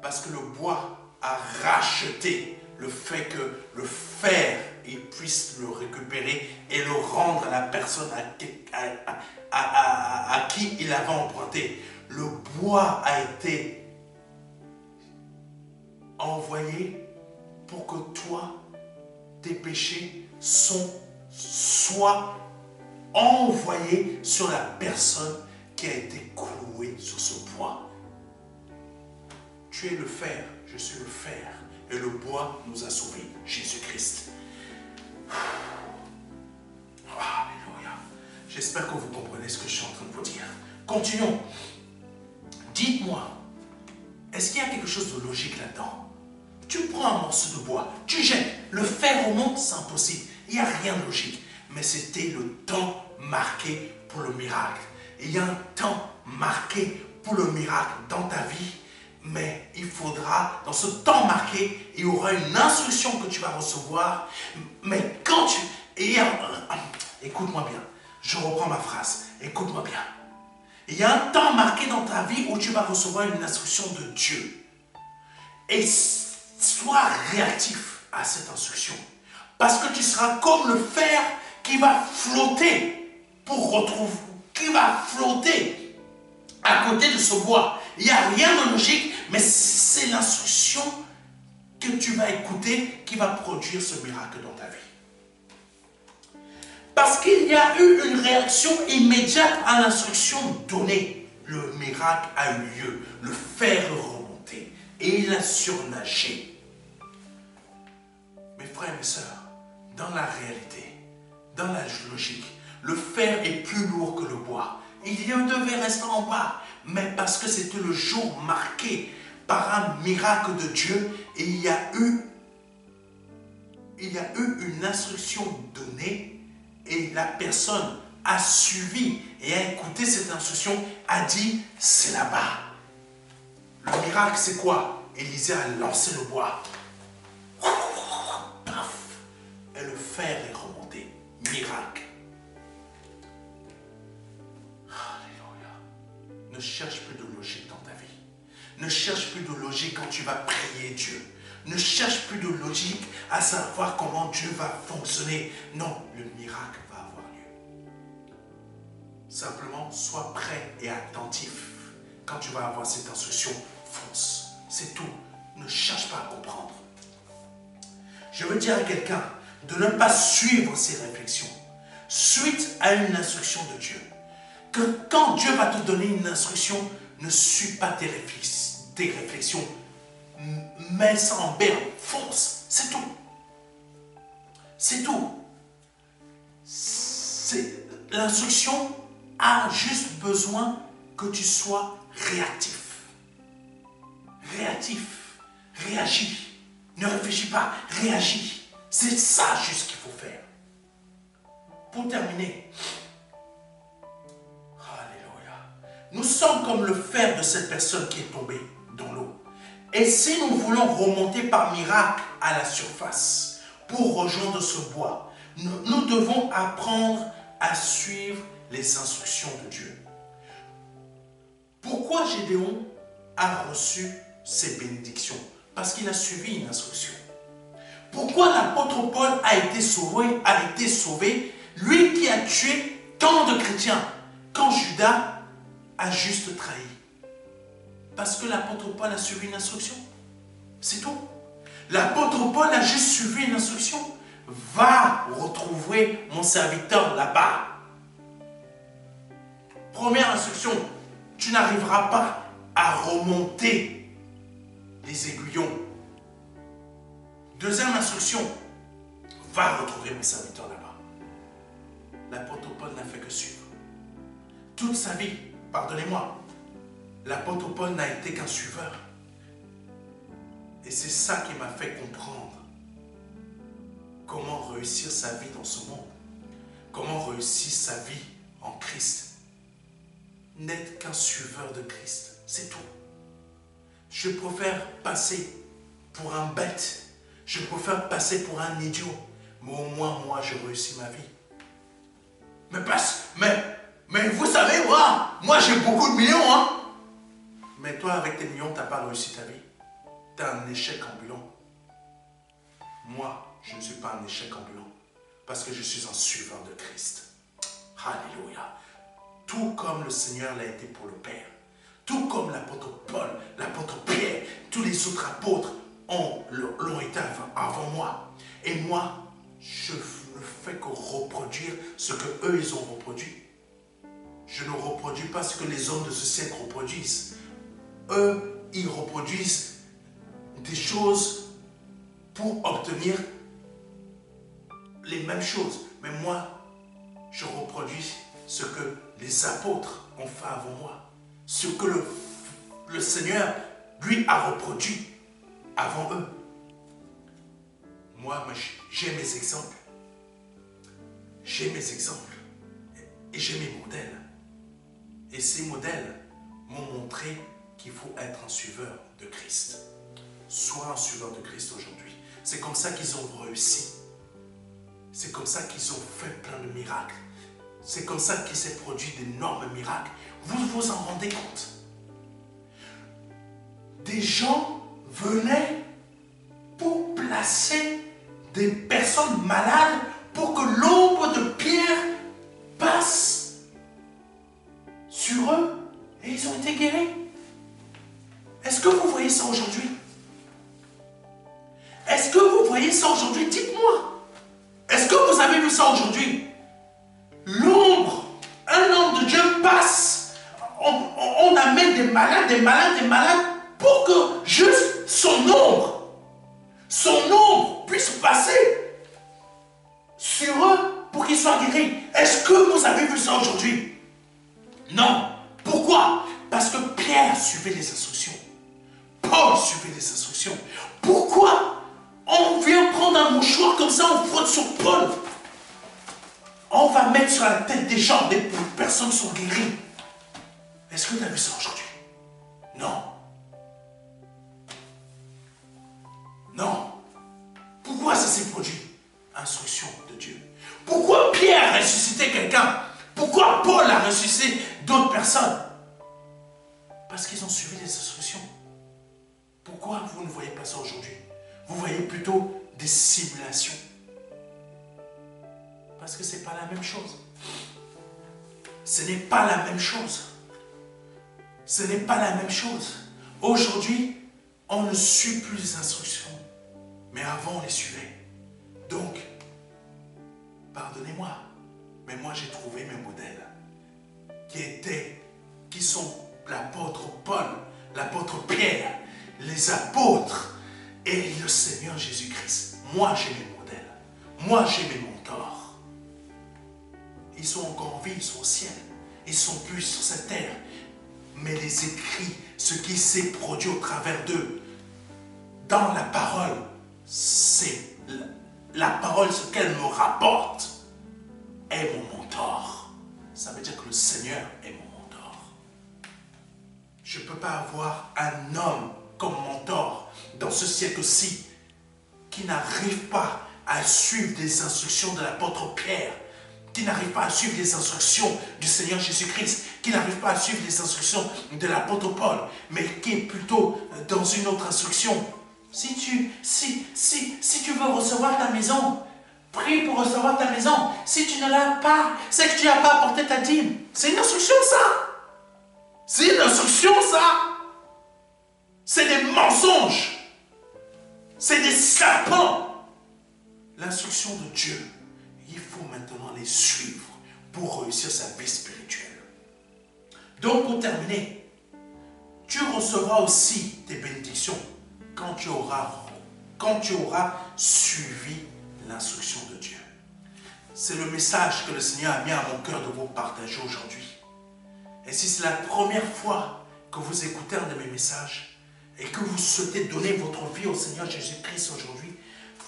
A: Parce que le bois a racheté le fait que le fer, il puisse le récupérer et le rendre à la personne à qui il avait emprunté. Le bois a été envoyé pour que toi, tes péchés soient envoyés sur la personne qui a été clouée sur ce bois. Tu es le fer, je suis le fer. Et le bois nous a sauvés, Jésus-Christ. Alléluia. J'espère que vous comprenez ce que je suis en train de vous dire. Continuons. Dites-moi, est-ce qu'il y a quelque chose de logique là-dedans? Tu prends un morceau de bois, tu jettes, le fer remonte, c'est impossible. Il n'y a rien de logique. Mais c'était le temps marqué pour le miracle. Il y a un temps marqué pour le miracle dans ta vie. Mais il faudra, dans ce temps marqué, il y aura une instruction que tu vas recevoir. Mais quand tu... Écoute-moi bien. Je reprends ma phrase. Écoute-moi bien. Il y a un temps marqué dans ta vie où tu vas recevoir une instruction de Dieu. Et sois réactif à cette instruction. Parce que tu seras comme le fer qui va flotter pour retrouver, qui va flotter à côté de ce bois. Il n'y a rien de logique, mais c'est l'instruction que tu vas écouter qui va produire ce miracle dans ta vie. Parce qu'il y a eu une réaction immédiate à l'instruction donnée. Le miracle a eu lieu. Le fer est remonté et il a surnagé. Mes frères et mes sœurs, dans la réalité, dans la logique, le fer est plus lourd que le bois. Il devait rester en bas, mais parce que c'était le jour marqué par un miracle de Dieu, et il y a eu une instruction donnée, et la personne a suivi et a écouté cette instruction, a dit, c'est là-bas. Le miracle, c'est quoi? Élisée a lancé le bois. Paf! Et le fer est remonté. Miracle. Alléluia. Ne cherche plus de logique dans ta vie. Ne cherche plus de logique quand tu vas prier Dieu. Ne cherche plus de logique à savoir comment Dieu va fonctionner. Non, le miracle va avoir lieu. Simplement, sois prêt et attentif. Quand tu vas avoir cette instruction, fonce. C'est tout. Ne cherche pas à comprendre. Je veux dire à quelqu'un de ne pas suivre ses réflexions suite à une instruction de Dieu. Que quand Dieu va te donner une instruction, ne suis pas tes réflexions. Mets ça en berne, fonce, c'est tout. C'est tout. L'instruction a juste besoin que tu sois réactif. Réactif. Réagis. Ne réfléchis pas, réagis. C'est ça juste qu'il faut faire. Pour terminer, alléluia, nous sommes comme le fer de cette personne qui est tombée dans l'eau. Et si nous voulons remonter par miracle à la surface pour rejoindre ce bois, nous devons apprendre à suivre les instructions de Dieu. Pourquoi Gédéon a reçu ces bénédictions? Parce qu'il a suivi une instruction. Pourquoi l'apôtre Paul a été sauvé, lui qui a tué tant de chrétiens, quand Judas a juste trahi? Parce que l'apôtre Paul a suivi une instruction. C'est tout. L'apôtre Paul a juste suivi une instruction. Va retrouver mon serviteur là-bas. Première instruction, tu n'arriveras pas à remonter les aiguillons. Deuxième instruction, va retrouver mon serviteur là-bas. L'apôtre Paul n'a fait que suivre. Toute sa vie, pardonnez-moi, l'apôtre Paul n'a été qu'un suiveur. Et c'est ça qui m'a fait comprendre comment réussir sa vie dans ce monde. Comment réussir sa vie en Christ. N'être qu'un suiveur de Christ, c'est tout. Je préfère passer pour un bête. Je préfère passer pour un idiot. Mais au moins, moi, je réussis ma vie. Mais vous savez, moi j'ai beaucoup de millions, hein. Mais toi, avec tes millions, tu n'as pas réussi ta vie. Tu es un échec ambulant. Moi, je ne suis pas un échec ambulant. Parce que je suis un suiveur de Christ. Alléluia. Tout comme le Seigneur l'a été pour le Père. Tout comme l'apôtre Paul, l'apôtre Pierre, tous les autres apôtres l'ont été avant moi. Et moi, je ne fais que reproduire ce que eux ils ont reproduit. Je ne reproduis pas ce que les hommes de ce siècle reproduisent. Eux, ils reproduisent des choses pour obtenir les mêmes choses. Mais moi, je reproduis ce que les apôtres ont fait avant moi. Ce que le Seigneur, lui, a reproduit avant eux. Moi, j'ai mes exemples. J'ai mes exemples. Et j'ai mes modèles. Et ces modèles m'ont montré qu'il faut être un suiveur de Christ. Sois un suiveur de Christ aujourd'hui. C'est comme ça qu'ils ont réussi. C'est comme ça qu'ils ont fait plein de miracles. C'est comme ça qu'il s'est produit d'énormes miracles. Vous vous en rendez compte? Des gens venaient pour placer des personnes malades pour que l'ombre de Pierre passe sur eux et ils ont été guéris. Est-ce que vous voyez ça aujourd'hui? Est-ce que vous voyez ça aujourd'hui? Dites-moi. Est-ce que vous avez vu ça aujourd'hui? L'ombre, un homme de Dieu passe. On amène des malades pour que juste son ombre puisse passer sur eux pour qu'ils soient guéris. Est-ce que vous avez vu ça aujourd'hui? Non. Pourquoi? Parce que Pierre suivait les instructions. Paul suivait les instructions. Pourquoi on vient prendre un mouchoir comme ça, on frotte sur Paul? On va mettre sur la tête des gens, des personnes sont guéries. Est-ce que tu as vu ça aujourd'hui? Non. s'est produit? Instruction de Dieu. Pourquoi Pierre a ressuscité quelqu'un? Pourquoi Paul a ressuscité d'autres personnes? Parce qu'ils ont suivi les instructions. Pourquoi vous ne voyez pas ça aujourd'hui? Vous voyez plutôt des simulations. Parce que ce n'est pas la même chose. Ce n'est pas la même chose. Ce n'est pas la même chose. Aujourd'hui, on ne suit plus les instructions. Mais avant, on les suivait. Donc, pardonnez-moi, mais moi j'ai trouvé mes modèles qui sont l'apôtre Paul, l'apôtre Pierre, les apôtres et le Seigneur Jésus-Christ. Moi j'ai mes modèles. Moi j'ai mes mentors. Ils sont encore en vie, ils sont au ciel. Ils sont plus sur cette terre. Mais les écrits, ce qui s'est produit au travers d'eux, dans la parole, c'est la parole, ce qu'elle me rapporte, est mon mentor. Ça veut dire que le Seigneur est mon mentor. Je ne peux pas avoir un homme comme mentor dans ce siècle-ci qui n'arrive pas à suivre les instructions de l'apôtre Pierre, qui n'arrive pas à suivre les instructions du Seigneur Jésus-Christ, qui n'arrive pas à suivre les instructions de l'apôtre Paul, mais qui est plutôt dans une autre instruction. Si tu veux recevoir ta maison, prie pour recevoir ta maison. Si tu ne l'as pas, c'est que tu n'as pas apporté ta dîme. C'est une instruction, ça. C'est une instruction, ça. C'est des mensonges. C'est des serpents. L'instruction de Dieu, il faut maintenant les suivre pour réussir sa vie spirituelle. Donc, pour terminer, tu recevras aussi tes bénédictions quand tu auras suivi l'instruction de Dieu. C'est le message que le Seigneur a mis à mon cœur de vous partager aujourd'hui. Et si c'est la première fois que vous écoutez un de mes messages et que vous souhaitez donner votre vie au Seigneur Jésus-Christ aujourd'hui,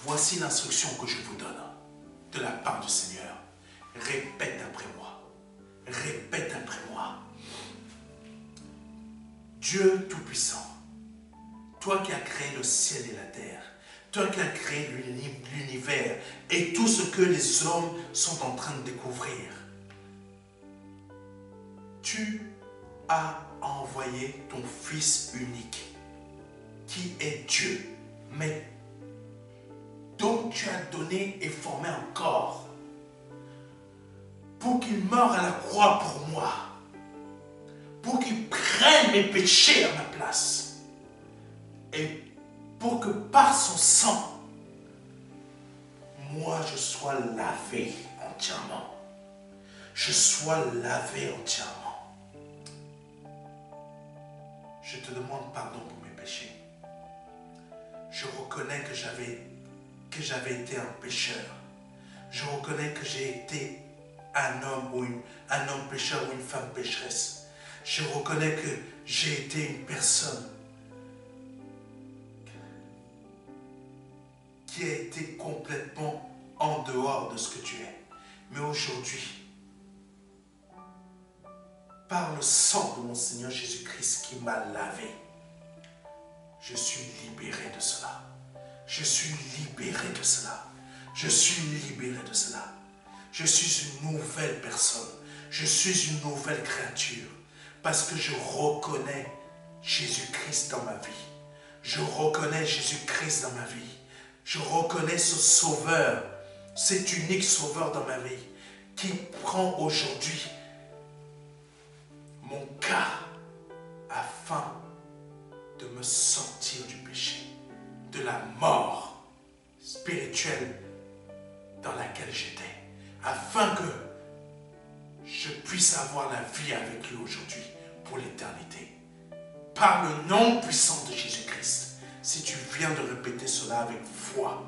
A: voici l'instruction que je vous donne de la part du Seigneur. Répète après moi. Répète après moi. Dieu Tout-Puissant, toi qui as créé le ciel et la terre, toi qui as créé l'univers et tout ce que les hommes sont en train de découvrir, tu as envoyé ton Fils unique, qui est Dieu, mais dont tu as donné et formé un corps, pour qu'il meure à la croix pour moi, pour qu'il prenne mes péchés à ma place, et pour que par son sang, moi je sois lavé entièrement. Je sois lavé entièrement. Je te demande pardon pour mes péchés. Je reconnais que j'avais été un pécheur. Je reconnais que j'ai été un homme pécheur ou une femme pécheresse. Je reconnais que j'ai été une personne qui a été complètement en dehors de ce que tu es. Mais aujourd'hui, par le sang de mon Seigneur Jésus-Christ qui m'a lavé, je suis libéré de cela. Je suis libéré de cela. Je suis libéré de cela. Je suis une nouvelle personne. Je suis une nouvelle créature. Parce que je reconnais Jésus-Christ dans ma vie. Je reconnais Jésus-Christ dans ma vie. Je reconnais ce Sauveur, cet unique Sauveur dans ma vie, qui prend aujourd'hui mon cas afin de me sortir du péché, de la mort spirituelle dans laquelle j'étais, afin que je puisse avoir la vie avec lui aujourd'hui pour l'éternité. Par le nom puissant de Jésus-Christ. Si tu viens de répéter cela avec foi,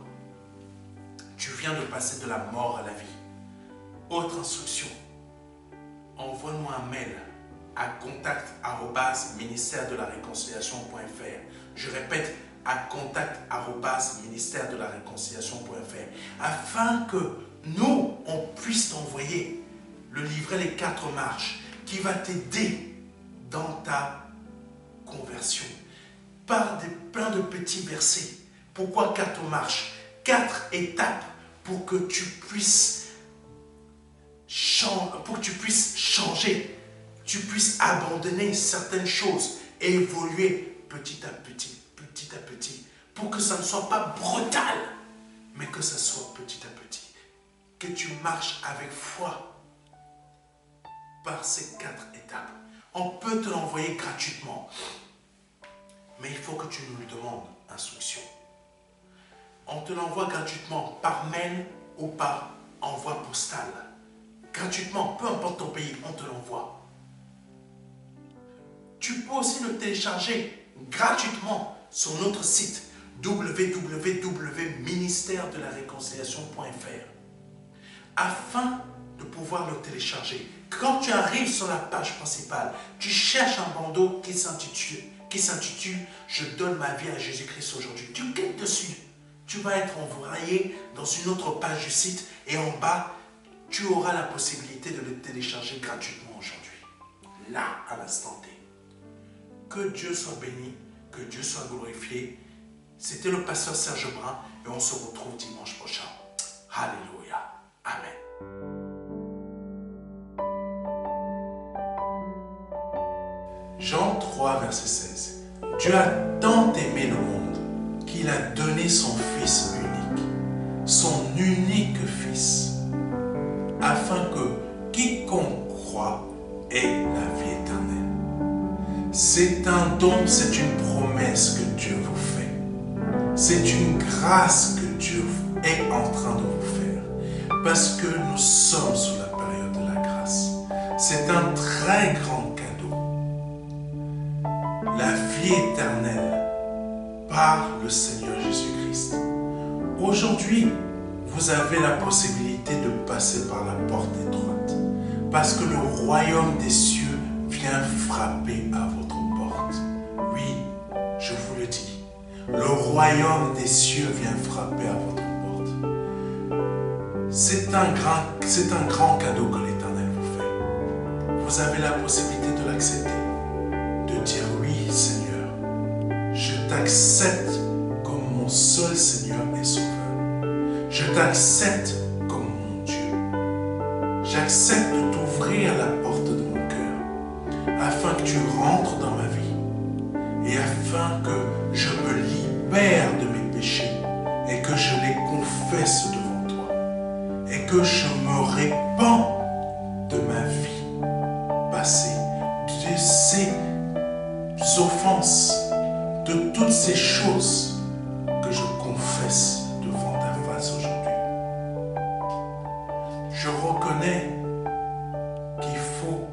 A: tu viens de passer de la mort à la vie. Autre instruction, envoie-nous un mail à contact@ministère-de-la-réconciliation.fr. Je répète, à contact@ministère-de-la-réconciliation.fr, afin que nous, on puisse t'envoyer le livret Les 4 marches qui va t'aider dans ta conversion par plein de petits versets. Pourquoi 4 marches? 4 étapes pour que tu puisses changer, tu puisses abandonner certaines choses et évoluer petit à petit, pour que ça ne soit pas brutal, mais que ça soit petit à petit, que tu marches avec foi par ces 4 étapes. On peut te l'envoyer gratuitement, mais il faut que tu nous le demandes, instruction. On te l'envoie gratuitement par mail ou par envoi postal. Gratuitement, peu importe ton pays, on te l'envoie. Tu peux aussi le télécharger gratuitement sur notre site www.ministère-de-la-réconciliation.fr afin de pouvoir le télécharger. Quand tu arrives sur la page principale, tu cherches un bandeau qui s'intitule « Je donne ma vie à Jésus-Christ aujourd'hui ». Tu cliques dessus. Tu vas être envoyé dans une autre page du site et en bas, tu auras la possibilité de le télécharger gratuitement aujourd'hui. Là, à l'instant T. Que Dieu soit béni, que Dieu soit glorifié. C'était le pasteur Serge Brun et on se retrouve dimanche prochain. Alléluia. Amen. Jean 3, verset 16. Dieu a tant aimé le monde qu'il a donné son Fils unique Fils, afin que quiconque croit ait la vie éternelle. C'est un don, c'est une promesse que Dieu vous fait. C'est une grâce que Dieu est en train de vous faire, parce que nous sommes sous la période de la grâce. C'est un très grand cadeau. La vie éternelle par le Seigneur Jésus-Christ. Aujourd'hui, vous avez la possibilité de passer par la porte étroite, parce que le royaume des cieux vient frapper à votre porte. Oui, je vous le dis, le royaume des cieux vient frapper à votre porte. C'est un grand cadeau que l'Éternel vous fait. Vous avez la possibilité de l'accepter, de dire oui, Seigneur, je t'accepte comme mon seul Seigneur et Sauveur. Je t'accepte comme mon Dieu. J'accepte de t'ouvrir la porte de mon cœur afin que tu rentres dans ma vie et afin que je me libère de mes péchés et que je les confesse devant toi et que je me répands de ma vie passée, de ces offenses, de toutes ces choses que je confesse devant ta face aujourd'hui. Je reconnais qu'il faut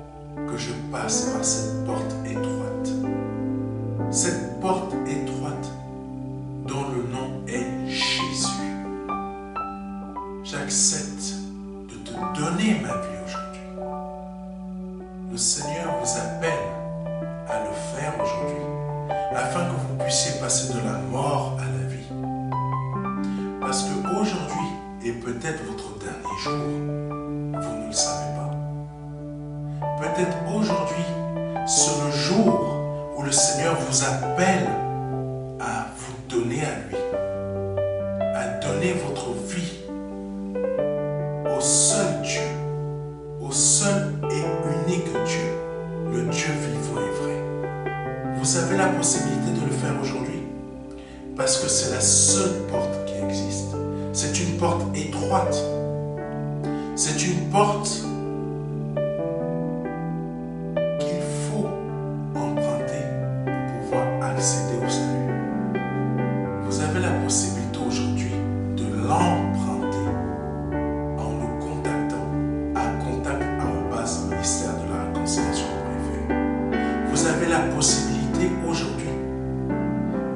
A: que je passe par cette porte étroite. Cette porte étroite dont le nom est Jésus. J'accepte de te donner ma vie aujourd'hui. Le Seigneur vous appelle à le faire aujourd'hui, afin que vous puissiez passer de la mort à la vie. Parce qu'aujourd'hui est peut-être votre dernier jour, vous ne le savez pas. Peut-être aujourd'hui, c'est le jour où le Seigneur vous appelle à vous donner à lui, à donner votre vie au seul Dieu, au seul et unique Dieu, le Dieu vivant et vrai. Vous avez la possibilité de le faire aujourd'hui parce que c'est la seule porte qui existe. C'est une porte étroite. C'est une porte qu'il faut emprunter pour pouvoir accéder au salut. Vous avez la possibilité aujourd'hui de l'emprunter en nous contactant à contact@ministère-de-la-réconciliation.fr. Vous avez la possibilité aujourd'hui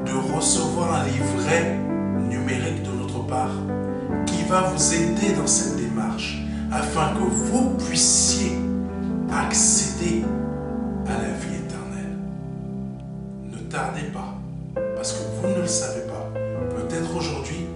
A: de recevoir un livret numérique de notre part qui va vous aider dans cette démarche afin que vous puissiez accéder à la vie éternelle. Ne tardez pas, parce que vous ne le savez pas. Peut-être aujourd'hui,